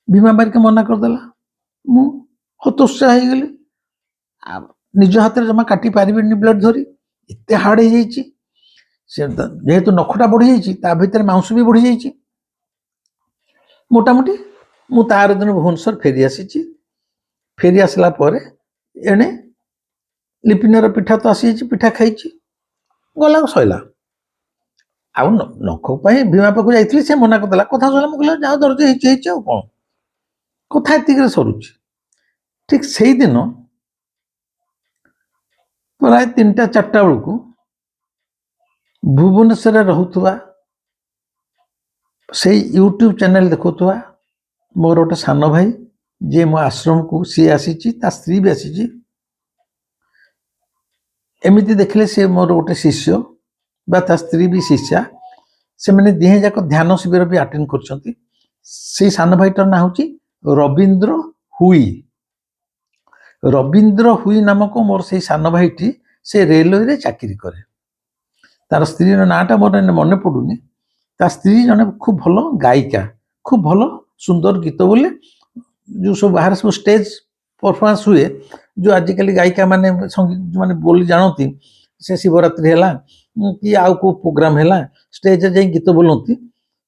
Speaker 1: ଭୀମା ବାରିକ ମନା କରିଦେଲା। ମୁଁ ହତୋତ୍ସାହ ହେଇଗଲି, ନିଜ ହାତରେ ଜମା କାଟି ପାରିବିନି ବ୍ଲେଡ୍ ଧରି, ଏତେ ହାର୍ଡ ହେଇଯାଇଛି। ସେ ଯେହେତୁ ନଖଟା ବଢ଼ିଯାଇଛି, ତା ଭିତରେ ମାଂସ ବି ବଢ଼ିଯାଇଛି। ମୋଟାମୋଟି ମୁଁ ତାର ଦିନ ଭୁବନେଶ୍ୱର ଫେରି ଆସିଛି। ଫେରି ଆସିଲା ପରେ ଏଣେ ଲିପିନାର ପିଠା ତ ଆସିଯାଇଛି, ପିଠା ଖାଇଛି, ଗଲା ସଇଲା। ଆଉ ନଖ ପାଇଁ ଭୀମା ପାଖକୁ ଯାଇଥିଲି, ସେ ମନା କରିଦେଲା। କଥା ସରିଲା, ମୁଁ କହିଲି, ଯାହା ଦରଜ ହେଇଛି ହେଇଛି, ଆଉ କ'ଣ, କଥା ଏତିକିରେ ସରୁଛି। ଠିକ୍ ସେଇଦିନ ପ୍ରାୟ 3ଟା-4ଟା ବେଳକୁ ଭୁବନେଶ୍ୱରରେ ରହୁଥିବା से यूट्यूब चैनल देखुवा मोर गोटे सान भाई जी मो आश्रम को सी आसी स्त्री भी आसी एमती देखले सी मोर गोटे शिष्य बा ता स्त्री भी शिष्या से मैंने दिहे जाक ध्यान शिविर भी अटेंड कर सान भाईटर ना हूँ रवींद्र हुई। रवींद्र हुई नामक मोर से सान भाईटी से रेलवे चाकरी करे। तार स्त्री नाटा मोर मन पड़ूनी। ता स्त्री जने खूब भल गायिका खूब भल सुंदर गीत बोले जो सब बाहर सब स्टेज परफॉर्मेंस हुए जो आजिकल गायिका माने संगीत माने बोली जानती से शिवरात्रि है कि आउ को प्रोग्राम है स्टेज जा गीत बोलती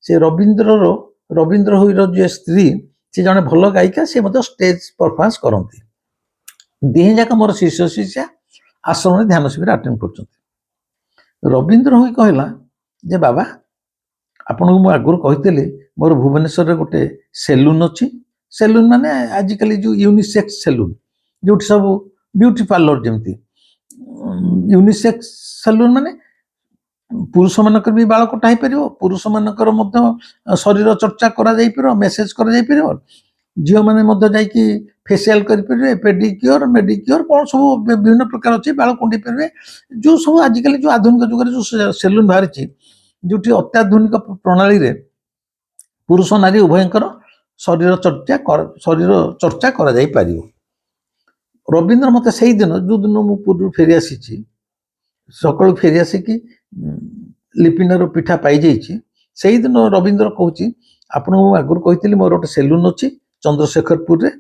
Speaker 1: से रवींद्र हुई जो स्त्री से जने भल गायिका से स्टेज परफॉर्मेंस करती। दिहे जाक मोर शिष्य शिष्या आश्रम ध्यान शिविर अटेंड कर। रवींद्र हुई कहला जे बाबा आपन को आगुरी कही मोर भुवनेश्वर गोटे सेलून अच्छी। सेलून माने आजिकल जो यूनिसेक्स सेलून जो सब ब्यूटी पार्लर जमती यूनिसेक्स सेलून माने पुरुष मानकर भी बाल कटा पार पुरुष मानकर शरीर चर्चा कर मेसेज कर झील मैंने जाकि फेसियाल करेंगे पेडिक्योर मेडिक्योर कौन सब विभिन्न प्रकार अच्छे बाल कुंडे पारे जो सब आजिकल जो आधुनिक जुगे जो सेलून बाहरी जो अत्याधुनिक प्रणाली रे पुरुष नारी उभयंकर शरीर चर्चा करा जाई पारियो। रवींद्र मत से दिन जो दिन मु पूर्व फेरी आसी सकाल फेरी आसिकी लिपिनार पिठा पाई से दिन रवींद्र कहूँ आपण आगुरी कही मोर गोटे सेलून अच्छी चंद्रशेखरपुर रे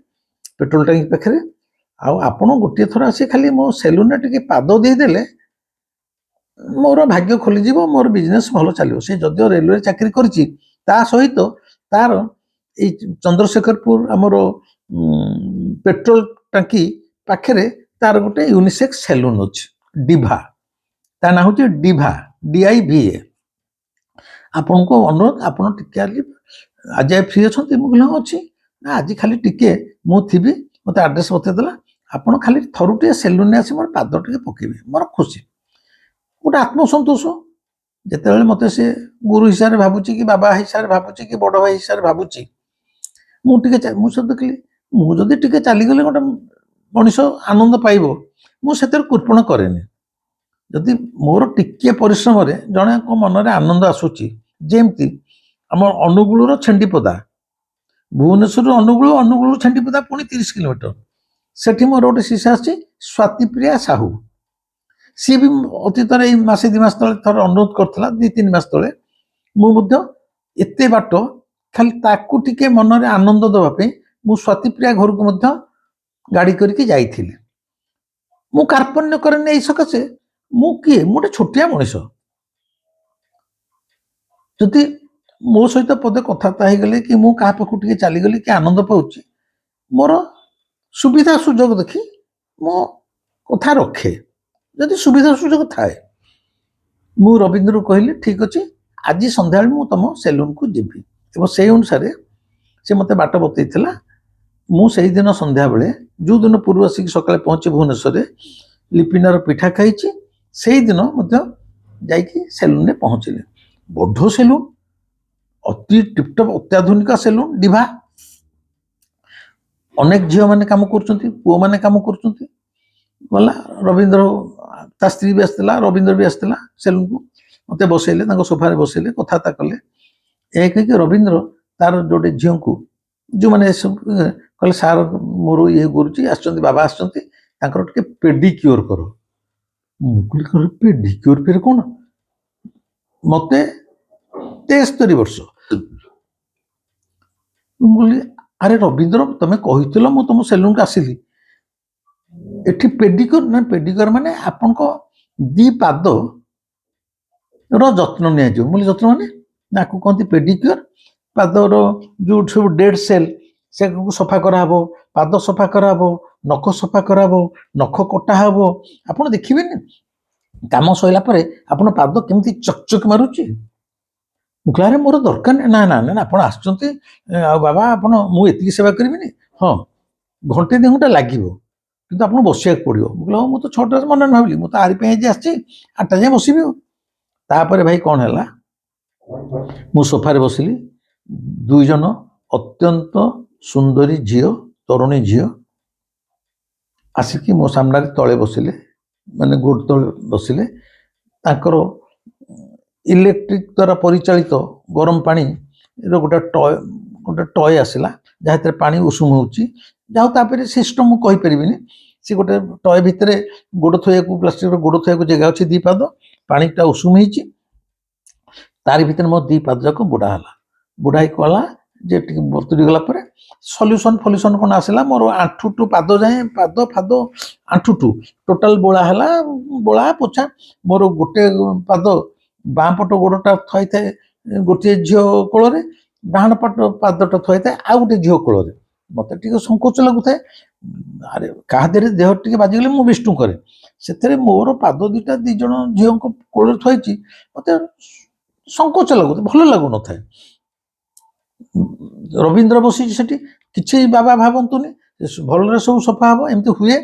Speaker 1: पेट्रोल टैंक पाखे आपण गोटे थर आसी खाली मो सेलून टे पाद देदेले मोर भाग्य खोलीज मोर बिजनेस भल चलो। से जदिव रेलवे चाकरी करछि ता सहित तार ये चंद्रशेखरपुर आमर पेट्रोल टांकी पाखे तार गोटे यूनिसेक्स सेलून अच्छी डिभा ता ना हूँ डिभा DIVA। आपण को अनुरोध आपण टिके आज फ्री अच्छा मुझे अच्छी ना आज खाली टिके मुझी मत आड्रेस बतईदेला आपड़ खाली थरुटे सेलून आसी मोर पाद टे पकेबे मोर खुशी गोटे आत्मसंतोष जिते मत से गुरु हिसाब से भावुची कि बाबा हिसाब से भावुची कि बड़ भाई हिसाब से भावुची मुझे मुझे देखिली मुझे टे चलीगले गोटे मनीष आनंद पाइब मुझे कृपण कैनि जदि मोर टिके परिश्रम जड़े मन में आनंद आसूची जमती आम अनुगुल छेंडीपदा भुवनेश्वर अनुगुल छेंडीपदा पुणी 30 किलोमीटर से मोर गोटे शिष्य आसी स्वातिप्रिया साहू सी भी अतीत मसे 2 मास तले थर अनुरोध करथिला 2-3 मास तले मुझे बाट खाली ताकू टिके मन में आनंद देवाई मु स्वातिप्रिया घर को गाड़ी करके जाइथिली। मु कार्पण्य करे यही सकाशे मु किए गोटे छोटिया मनीष जदि मो सहित पदे कथबार्ता हो गले कि मु क्या पाखु टिके चलीगली कि आनंद पाऊँ मोर सुविधा सुजोग देखी मो कथा रखे जदि सुविधा सुजोग थाए मु रवींद्र को कहली ठीक अच्छे आज संध्या मु तुम सेलून को जीवी और से अनुसार से मत बाट बतईला मुझे दिन संध्या बेले जो दिन पूर्व आसिक सकाଳେ पहुँचे भुवनेश्वर लिपिनार पिठा खाई से दिन जाकि सेलून में पहुँचले बड़ सेलून अति टिपटप अत्याधुनिक सेलून डिभा अनेक झील मैंने कम कर पुओ मैंने कम कर गला रवींद्र ता स्त्री भी आसला रवींद्र भी आसला सेलून को मत बसैले सोफारे बसैले कथबार्ता कले यह कहीं रवींद्र तार जोटे झील को जो मैंने सब कहले सार मोर ये गुरुजी आसचंती बाबा आसचंती तांकर टिके पेडिक्योर कर मुगली कर पेडिक्योर फिर कौन मते 73 वर्ष मुगली अरे रवींद्र तुम कही मु तुम सेलून को आसिली एठी पेडिक्योर ना पेडिक्योर माने आपन को 2 पाद रो जत्न निया जो मुली जत्न माने नाकू कहती पेडिक्योर पादर जो सब डेड सेल से सफा कराब पाद सफा कराब नख सफा कराब नख कटा हम आप देखिए कम सरला आप पाद केमती चकचक मारुची मुखलारे मोर दरकार ना ना ना आप बाबा आप मुझे सेवा करी हाँ घंटे 2 घंटा लगे कि आप बसिया पड़ो मुझे मुझे तो 6टा मन भाविली मुझे आरिपाई आसी 8टा जाए बसबी तापर भाई कौन है मु सोफारे बसिली ଦୁଇ ଜଣ ଅତ୍ୟନ୍ତ ସୁନ୍ଦରୀ ଝିଅ, ତରୁଣୀ ଝିଅ ଆସିକି ମୋ ସାମ୍ନାରେ ତଳେ ବସିଲେ, ମାନେ ଗୋଡ଼ ତଳେ ବସିଲେ। ତାଙ୍କର ଇଲେକ୍ଟ୍ରିକ୍ ଦ୍ୱାରା ପରିଚାଳିତ ଗରମ ପାଣିର ଗୋଟେ ଟୟ ଆସିଲା, ଯାହା ଭିତରେ ପାଣି ଉଷୁମ ହେଉଛି। ଯାହା ତାପରେ ସିଷ୍ଟମ ମୁଁ କହିପାରିବିନି। ସେ ଗୋଟେ ଟୟ ଭିତରେ ଗୋଡ଼ ଥୋଇବାକୁ, ପ୍ଲାଷ୍ଟିକର ଗୋଡ଼ ଥୋଇବାକୁ ଜାଗା ଅଛି, 2 ପାଦ, ପାଣିଟା ଉଷୁମ ହେଇଛି। ତାରି ଭିତରେ ମୋ 2 ପାଦ ଯାକ ବୁଡ଼ା ହେଲା। ବୁଡ଼ା ହେଇ କଲା ଯେ ଟିକେ ବତୁରି ଗଲା ପରେ ଫଲ୍ୟୁସନ୍ କ'ଣ ଆସିଲା, ମୋର ଆଣ୍ଠୁଠୁ ପାଦ ଯାଏଁ, ପାଦ ଫାଦ ଆଣ୍ଠୁଠୁ ଟୋଟାଲ ବୋଳା ହେଲା, ବୋଳା ପୋଛା। ମୋର ଗୋଟେ ପାଦ ବାଁ ପଟ ଗୋଡ଼ଟା ଥୁଆଇଥାଏ ଗୋଟିଏ ଝିଅ କୋଳରେ, ଡାହାଣ ପାଦଟା ଥୁଆଇଥାଏ ଆଉ ଗୋଟେ ଝିଅ କୋଳରେ। ମତେ ଟିକେ ସଂକୋଚ ଲାଗୁଥାଏ, ଆରେ କାହା ଦେହରେ ଦେହ ଟିକେ ବାଜିଗଲେ ମୁଁ ବିଷ୍ଣୁ କରେ। ସେଥିରେ ମୋର ପାଦ 2ଟା 2 ଜଣ ଝିଅଙ୍କ କୋଳରେ ଥୁଆଇଛି, ମତେ ସଂକୋଚ ଲାଗୁଥାଏ, ଭଲ ଲାଗୁନଥାଏ। ରବୀନ୍ଦ୍ର ବସିଛି ସେଠି, କିଛି ବାବା ଭାବନ୍ତୁନି, ଭଲରେ ସବୁ ସଫା ହବ, ଏମିତି ହୁଏ।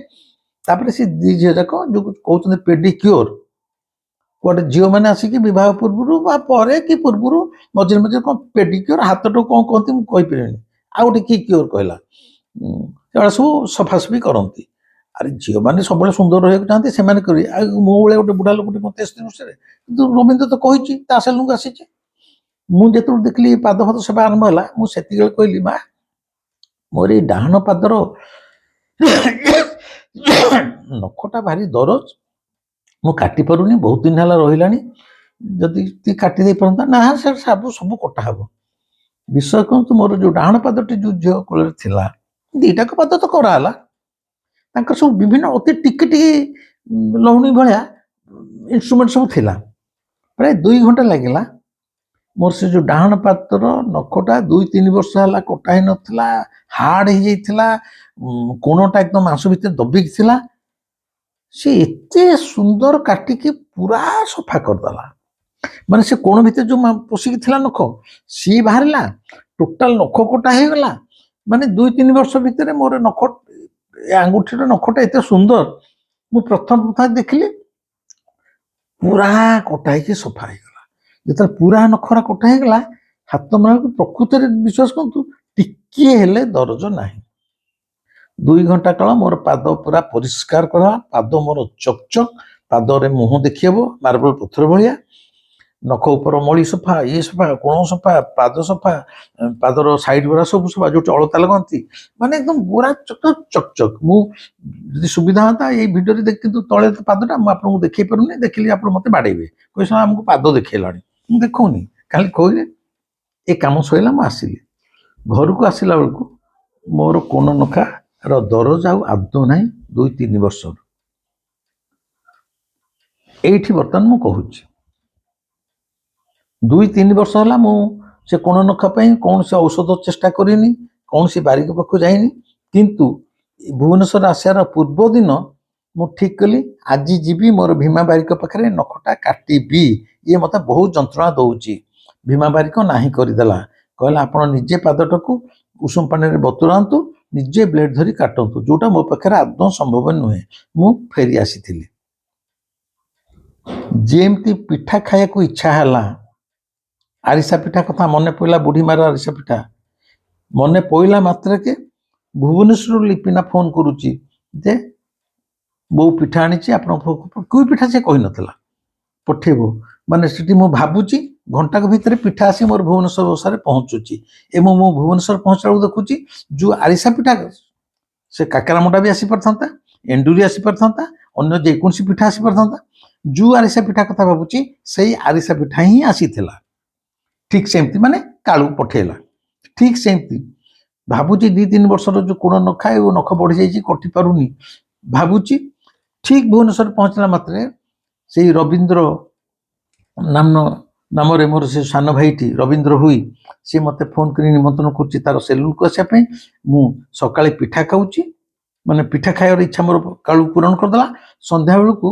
Speaker 1: ତାପରେ ସେ 2 ଝିଅ ଯାକ ଯୋଉ କହୁଛନ୍ତି ପେଡିକ୍ୟୁର, ଗୋଟେ ଝିଅମାନେ ଆସିକି ବିବାହ ପୂର୍ବରୁ ବା ପରେ କି ପୂର୍ବରୁ ମଝିରେ ମଝିରେ କ'ଣ ପେଡିକ୍ୟୁର, ହାତଟାକୁ କ'ଣ କହନ୍ତି ମୁଁ କହିପାରିବିନି, ଆଉ ଗୋଟେ କି କ୍ୟୁର କହିଲା, ସେଗୁଡ଼ା ସବୁ ସଫାସଫି କରନ୍ତି। ଆରେ ଝିଅମାନେ ସବୁବେଳେ ସୁନ୍ଦର ରହିବାକୁ ଚାହାନ୍ତି, ସେମାନେ କରିବେ। ଆଉ ମୋ ଭଳିଆ ଗୋଟେ ବୁଢ଼ା ଲୋକଟେ 33 ବର୍ଷରେ, କିନ୍ତୁ ରବୀନ୍ଦ୍ର ତ କହିଛି, ତା ସେଲୁନକୁ ଆସିଛି। ମୁଁ ଯେତେବେଳେ ଦେଖିଲି ପାଦ ଫାଦ ସେବା ଆରମ୍ଭ ହେଲା, ମୁଁ ସେତିକିବେଳେ କହିଲି, ମା ମୋର ଏଇ ଡାହାଣ ପାଦର ନଖଟା ଭାରି ଦରଜ, ମୁଁ କାଟି ପାରୁନି, ବହୁତ ଦିନ ହେଲା ରହିଲାଣି, ଯଦି ଟିକେ କାଟି ଦେଇ ପାରନ୍ତା। ନା ସେ ସବୁ କଟା ହବ। ବିଶ୍ୱାସ କରନ୍ତୁ, ମୋର ଯୋଉ ଡାହାଣ ପାଦଟି ଯୋଉ ଝିଅ କୋଳରେ ଥିଲା, 2ଟାକ ପାଦ ତ କରାହେଲା, ତାଙ୍କର ସବୁ ବିଭିନ୍ନ ଅତି ଟିକେ ଟିକେ ଲହୁଣୀ ଭଳିଆ ଇନଷ୍ଟ୍ରୁମେଣ୍ଟ ସବୁ ଥିଲା। ପ୍ରାୟ 2 ଘଣ୍ଟା ଲାଗିଲା। ମୋର ସେ ଯୋଉ ଡାହାଣ ପାଦର ନଖଟା 2-3 ବର୍ଷ ହେଲା କଟା ହେଇନଥିଲା, ହାର୍ଡ ହେଇଯାଇଥିଲା, କୋଣଟା ଏକଦମ ମାଂସ ଭିତରେ ଦବିକି ଥିଲା। ସେ ଏତେ ସୁନ୍ଦର କାଟିକି ପୁରା ସଫା କରିଦେଲା। ମାନେ ସେ କୋଣ ଭିତରେ ଯୋଉ ପଶିକି ଥିଲା ନଖ, ସିଏ ବାହାରିଲା, ଟୋଟାଲ ନଖ କଟା ହେଇଗଲା। ମାନେ 2-3 ବର୍ଷ ଭିତରେ ମୋର ନଖ, ଆଙ୍ଗୁଠିର ନଖଟା ଏତେ ସୁନ୍ଦର, ମୁଁ ପ୍ରଥମ ଦେଖିଲି। ପୁରା କଟା ହେଇକି ସଫା ହେଇଗଲା। ଯେତେବେଳେ ପୁରା ନଖରା କଟା ହେଇଗଲା, ହାତ ମାରକୁ ପ୍ରକୃତରେ ବିଶ୍ୱାସ କରନ୍ତୁ ଟିକିଏ ହେଲେ ଦରଜ ନାହିଁ। 2 ଘଣ୍ଟା କାଳ ମୋର ପାଦ ପୁରା ପରିଷ୍କାର କଲା, ପାଦ ମୋର ଚକଚକ, ପାଦରେ ମୁହଁ ଦେଖିହେବ ମାର୍ବଲ ପଥର ଭଳିଆ, ନଖ ଉପର ମଳି ସଫା, ଇଏ ସଫା, କୋଣ ସଫା, ପାଦ ସଫା, ପାଦର ସାଇଡ ଗୁଡ଼ା ସବୁ ସଫା, ଯୋଉଠି ଅଳତା ଲଗାନ୍ତି, ମାନେ ଏକଦମ ଗୋରା ଚକଚକ। ମୁଁ ଯଦି ସୁବିଧା ହୁଅନ୍ତା ଏଇ ଭିଡ଼ିଓରେ କିନ୍ତୁ ତଳେ ପାଦଟା ମୁଁ ଆପଣଙ୍କୁ ଦେଖେଇ ପାରୁନି, ଦେଖିଲେ ଆପଣ ମତେ ବାଡ଼େଇବେ, କହିବେ ଆମକୁ ପାଦ ଦେଖେଇଲାଣି। ମୁଁ ଦେଖଉନି, ଖାଲି କହିଲେ ଏ କାମ ସରିଲା, ମୁଁ ଆସିଲି। ଘରକୁ ଆସିଲା ବେଳକୁ ମୋର କୋଣ ନଖାର ଦରଜ ଆଉ ଆଦୌ ନାହିଁ, 2-3 ବର୍ଷର। ଏଇଠି ବର୍ତ୍ତମାନ ମୁଁ କହୁଛି, 2-3 ବର୍ଷ ହେଲା ମୁଁ ସେ କୋଣ ନଖା ପାଇଁ କୌଣସି ଔଷଧ ଚେଷ୍ଟା କରିନି, କୌଣସି ବାରିକ ପାଖକୁ ଯାଇନି। କିନ୍ତୁ ଭୁବନେଶ୍ୱର ଆସିବାର ପୂର୍ବ ଦିନ ମୁଁ ଠିକ କଲି, ଆଜି ଯିବି, ମୋର ଭୀମା ବାରିକ ପାଖରେ ନଖଟା କାଟିବି। ଇଏ ମତେ ବହୁତ ଯନ୍ତ୍ରଣା ଦଉଛି। ଭୀମା ବାରିକ ନାହିଁ କରିଦେଲା, କହିଲା ଆପଣ ନିଜେ ପାଦଟାକୁ ଉଷୁମ ପାଣିରେ ବତୁରାନ୍ତୁ, ନିଜେ ବ୍ଲେଡ୍ ଧରି କାଟନ୍ତୁ, ଯୋଉଟା ମୋ ପାଖରେ ଆଦୌ ସମ୍ଭବ ନୁହେଁ। ମୁଁ ଫେରି ଆସିଥିଲି। ଯେମିତି ପିଠା ଖାଇବାକୁ ଇଚ୍ଛା ହେଲା, ଆରିସା ପିଠା କଥା ମନେ ପଡ଼ିଲା, ବୁଢ଼ୀ ମାର ଆରିସା ପିଠା ମନେ ପଡ଼ିଲା ମାତ୍ରକେ ଭୁବନେଶ୍ୱରରୁ ଲିପିନା ଫୋନ କରୁଛି ଯେ ବୋଉ ପିଠା ଆଣିଛି, ଆପଣଙ୍କ କୋଉ ପିଠା ସେ କହିନଥିଲା, ପଠେଇବ। ମାନେ ସେଠି ମୁଁ ଭାବୁଛି ଘଣ୍ଟାକ ଭିତରେ ପିଠା ଆସି ମୋର ଭୁବନେଶ୍ୱର ବସାରେ ପହଞ୍ଚୁଛି, ଏବଂ ମୁଁ ଭୁବନେଶ୍ୱର ପହଞ୍ଚିଲା ବେଳକୁ ଦେଖୁଛି ଯୋଉ ଆରିସା ପିଠା, ସେ କାକରା ମୁଣ୍ଡା ବି ଆସିପାରିଥାନ୍ତା, ଏଣ୍ଡୁରି ଆସିପାରିଥାନ୍ତା, ଅନ୍ୟ ଯେକୌଣସି ପିଠା ଆସିପାରିଥାନ୍ତା। ଯୋଉ ଆରିସା ପିଠା କଥା ଭାବୁଛି ସେଇ ଆରିସା ପିଠା ହିଁ ଆସିଥିଲା। ଠିକ ସେମିତି, ମାନେ କାଳୁ ପଠେଇଲା ଠିକ ସେମିତି। ଭାବୁଛି 2-3 ବର୍ଷର ଯୋଉ କୋଣ ନଖା, ଏବଂ ନଖ ବଢି ଯାଇଛି, କଟି ପାରୁନି, ଭାବୁଛି ଠିକ ଭୁବନେଶ୍ୱର ପହଞ୍ଚିଲା ମାତ୍ରେ ସେଇ ରବୀନ୍ଦ୍ର ନାମରେ ମୋର ସେ ସାନ ଭାଇଟି ରବୀନ୍ଦ୍ର ହୁଇ, ସେ ମତେ ଫୋନ କରି ନିମନ୍ତ୍ରଣ କରୁଛି ତାର ସେଲୁନକୁ ଆସିବା ପାଇଁ। ମୁଁ ସକାଳେ ପିଠା ଖାଉଛି, ମାନେ ପିଠା ଖାଇବାର ଇଚ୍ଛା ମୋର କାଳୁ ପୂରଣ କରିଦେଲା। ସନ୍ଧ୍ୟା ବେଳକୁ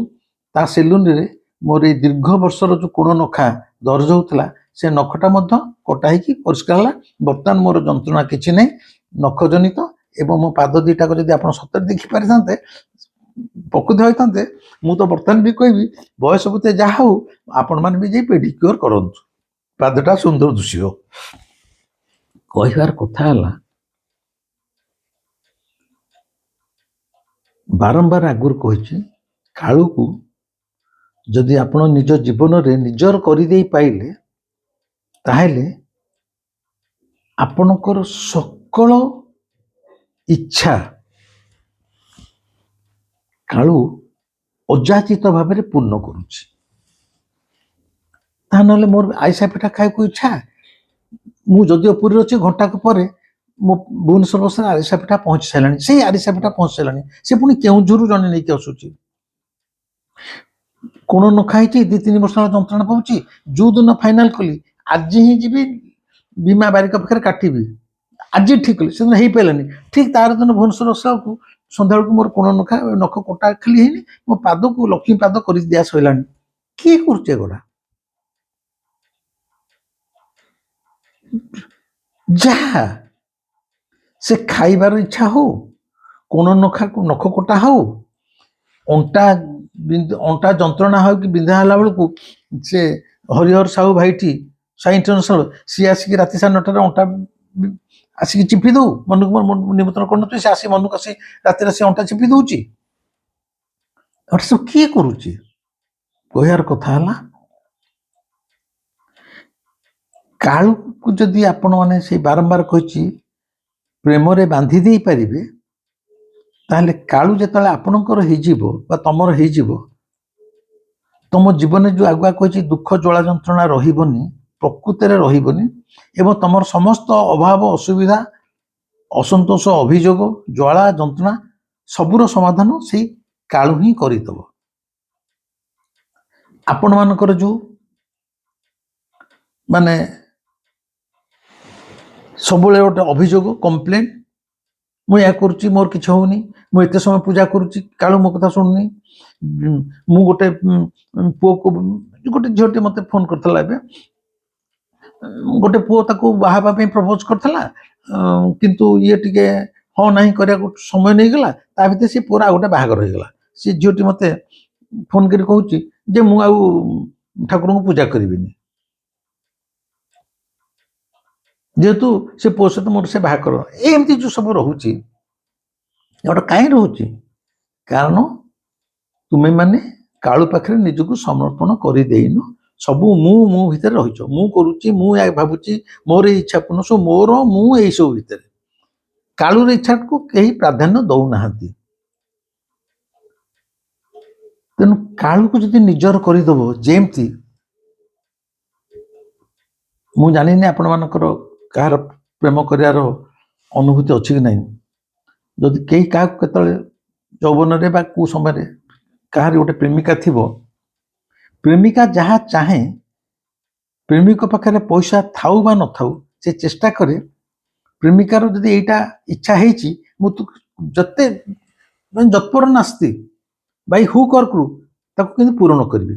Speaker 1: ତା ସେଲୁନରେ ମୋର ଏଇ ଦୀର୍ଘ ବର୍ଷର ଯୋଉ କୋଣ ନଖା ଦରଜ ହଉଥିଲା, ସେ ନଖଟା ମଧ୍ୟ କଟା ହେଇକି ପରିଷ୍କାର ହେଲା। ବର୍ତ୍ତମାନ ମୋର ଯନ୍ତ୍ରଣା କିଛି ନାହିଁ, ନଖ ଜନିତ। ଏବଂ ମୋ ପାଦ 2ଟାକ ଯଦି ଆପଣ ସତରେ ଦେଖିପାରିଥାନ୍ତେ, ପ୍ରକୃତ ହୋଇଥାନ୍ତେ, ମୁଁ ତ ବର୍ତ୍ତମାନ ବି କହିବି, ବୟସ ବୃତ୍ତି ଯାହା ହଉ, ଆପଣମାନେ ବି ଯାଇ ପେଡିକ୍ୟୁର କରନ୍ତୁ, ପାଦଟା ସୁନ୍ଦର ଦିଶିବ। କହିବାର କଥା ହେଲା, ବାରମ୍ବାର ଆଗରୁ କହିଛି, କାଳୁକୁ ଯଦି ଆପଣ ନିଜ ଜୀବନରେ ନିଜର କରିଦେଇ ପାଇଲେ, ତାହେଲେ ଆପଣଙ୍କର ସକଳ ଇଚ୍ଛା କାଳୁ ଅଯାଚିତ ଭାବରେ ପୂର୍ଣ୍ଣ କରୁଛି। ତା ନହେଲେ ମୋର ଆରିସା ପିଠା ଖାଇବାକୁ ଇଚ୍ଛା, ମୁଁ ଯଦିଓ ପୁରୀରେ ଅଛି, ଘଣ୍ଟାକ ପରେ ମୋ ଭୁବନେଶ୍ୱର ବସରେ ଆରିସା ପିଠା ପହଞ୍ଚି ସାରିଲାଣି। ସେଇ ଆରିସା ପିଠା ପହଞ୍ଚି ସାରିଲାଣି, ସେ ପୁଣି କେଉଁଝରରୁ ଜଣେ ନେଇକି ଆସୁଛି। କୋଣ ନ ଖାଇଛି 2-3 ବର୍ଷ ହେଲା ଯନ୍ତ୍ରଣା ପାଉଛି। ଯୋଉଦିନ ଫାଇନାଲ କଲି ଆଜି ହିଁ ଯିବି ବୀମା ବାରିକ ପାଖରେ କାଟିବି, ଆଜି ଠିକ କଲି, ସେଦିନ ହେଇପାରିଲାନି। ଠିକ ତାର ଦିନ ଭୁବନେଶ୍ୱର ଆସିବାକୁ ସନ୍ଧ୍ୟାବେଳକୁ ମୋର କୋଣ ନଖ କଟା ଖାଲି ହେଇନି, ମୋ ପାଦକୁ ଲକ୍ଷ୍ମୀ ପାଦ କରି ଦିଆ ସରିଲାଣି। କିଏ କରୁଛି ଏଗୁଡ଼ା? ଯାହା ସେ ଖାଇବାର ଇଚ୍ଛା ହଉ, କୋଣ ନଖ କଟା ହଉ, ଅଣ୍ଟା ଯନ୍ତ୍ରଣା ହଉ କି ବିନ୍ଧା ହେଲା ବେଳକୁ ସେ ହରିହର ସାହୁ ଭାଇଟି ସାଇ ଇଣ୍ଟରନ୍ୟାସନାଲ, ସିଏ ଆସିକି ରାତି 9:30ରେ ଅଣ୍ଟା ଆସିକି ଚିପି ଦଉ, ମନକୁ ନିମନ୍ତ୍ରଣ କରୁନଥିବେ, ସେ ଆସି ମନକୁ ଆସି ରାତିରେ ସେ ଅଣ୍ଟା ଚିପି ଦଉଛି। ସବୁ କିଏ କରୁଛି? କହିବାର କଥା ହେଲା, କାଳୁକୁ ଯଦି ଆପଣ ମାନେ ସେଇ ବାରମ୍ବାର କହିଛି ପ୍ରେମରେ ବାନ୍ଧି ଦେଇପାରିବେ, ତାହେଲେ କାଳୁ ଯେତେବେଳେ ଆପଣଙ୍କର ହେଇଯିବ ବା ତମର ହେଇଯିବ, ତମ ଜୀବନରେ ଯୋଉ ଆଗୁଆ କହିଛି ଦୁଃଖ ଜ୍ୱାଳା ଯନ୍ତ୍ରଣା ରହିବନି, ପ୍ରକୃତରେ ରହିବନି, ଏବଂ ତମର ସମସ୍ତ ଅଭାବ ଅସୁବିଧା ଅସନ୍ତୋଷ ଅଭିଯୋଗ ଜ୍ୱାଳା ଯନ୍ତ୍ରଣା ସବୁର ସମାଧାନ ସେଇ କାଳୁ ହିଁ କରିଦେବ। ଆପଣ ମାନଙ୍କର ଯୋଉ ମାନେ ସବୁବେଳେ ଗୋଟେ ଅଭିଯୋଗ କମ୍ପ୍ଲେନ୍, ମୁଁ ଏହା କରୁଛି ମୋର କିଛି ହଉନି, ମୁଁ ଏତେ ସମୟ ପୂଜା କରୁଛି କାଳୁ ମୋ କଥା ଶୁଣୁନି, ମୁଁ ଗୋଟେ ପୁଅକୁ ଗୋଟେ ଝିଅଟି ମତେ ଫୋନ କରିଥିଲା, ଏବେ ଗୋଟେ ପୁଅ ତାକୁ ବାହା ହେବା ପାଇଁ ପ୍ରପୋଜ କରିଥିଲା, କିନ୍ତୁ ଇଏ ଟିକେ ହଁ ନାହିଁ କରିବାକୁ ସମୟ ନେଇଗଲା, ତା ଭିତରେ ସେ ପୁଅର ଆଉ ଗୋଟେ ବାହାଘର ହେଇଗଲା। ସେ ଝିଅଟି ମତେ ଫୋନ କରି କହୁଛି ଯେ ମୁଁ ଆଉ ଠାକୁରଙ୍କୁ ପୂଜା କରିବିନି, ଯେହେତୁ ସେ ପୁଅ ସହିତ ମୋର ସେ ବାହାଘର। ଏମିତି ଯୋଉ ସବୁ ରହୁଛି, ଏଗୁଡ଼ା କାହିଁ ରହୁଛି? କାରଣ ତୁମେ ମାନେ କାଳୁ ପାଖରେ ନିଜକୁ ସମର୍ପଣ କରିଦେଇନ, ସବୁ ମୁଁ ଭିତରେ ରହିଛ, ମୁଁ କରୁଛି, ମୁଁ ଭାବୁଛି, ମୋର ଏଇ ଇଚ୍ଛା ପୂର୍ଣ୍ଣ, ସବୁ ମୋର, ମୁଁ ଏଇସବୁ ଭିତରେ କାଳୁର ଇଚ୍ଛାକୁ କେହି ପ୍ରାଧାନ୍ୟ ଦଉନାହାନ୍ତି। ତେଣୁ କାଳୁକୁ ଯଦି ନିଜର କରିଦେବ, ଯେମିତି ମୁଁ ଜାଣିନି ଆପଣମାନଙ୍କର କାହାର ପ୍ରେମ କରିବାର ଅନୁଭୂତି ଅଛି କି ନାହିଁ, ଯଦି କେହି କାହାକୁ କେତେବେଳେ ଯୌବନରେ ବା କୋଉ ସମୟରେ କାହାର ଗୋଟେ ପ୍ରେମିକା ଥିବ, ପ୍ରେମିକା ଯାହା ଚାହେଁ, ପ୍ରେମିକ ପାଖରେ ପଇସା ଥାଉ ବା ନଥାଉ, ସେ ଚେଷ୍ଟା କରେ ପ୍ରେମିକାର ଯଦି ଏଇଟା ଇଚ୍ଛା ହେଇଛି, ମୁଁ ଯେତେ ଯତ୍ପର ନାସ୍ତି ବାଇ ହୁ କରୁ ତାକୁ କିନ୍ତୁ ପୂରଣ କରିବି।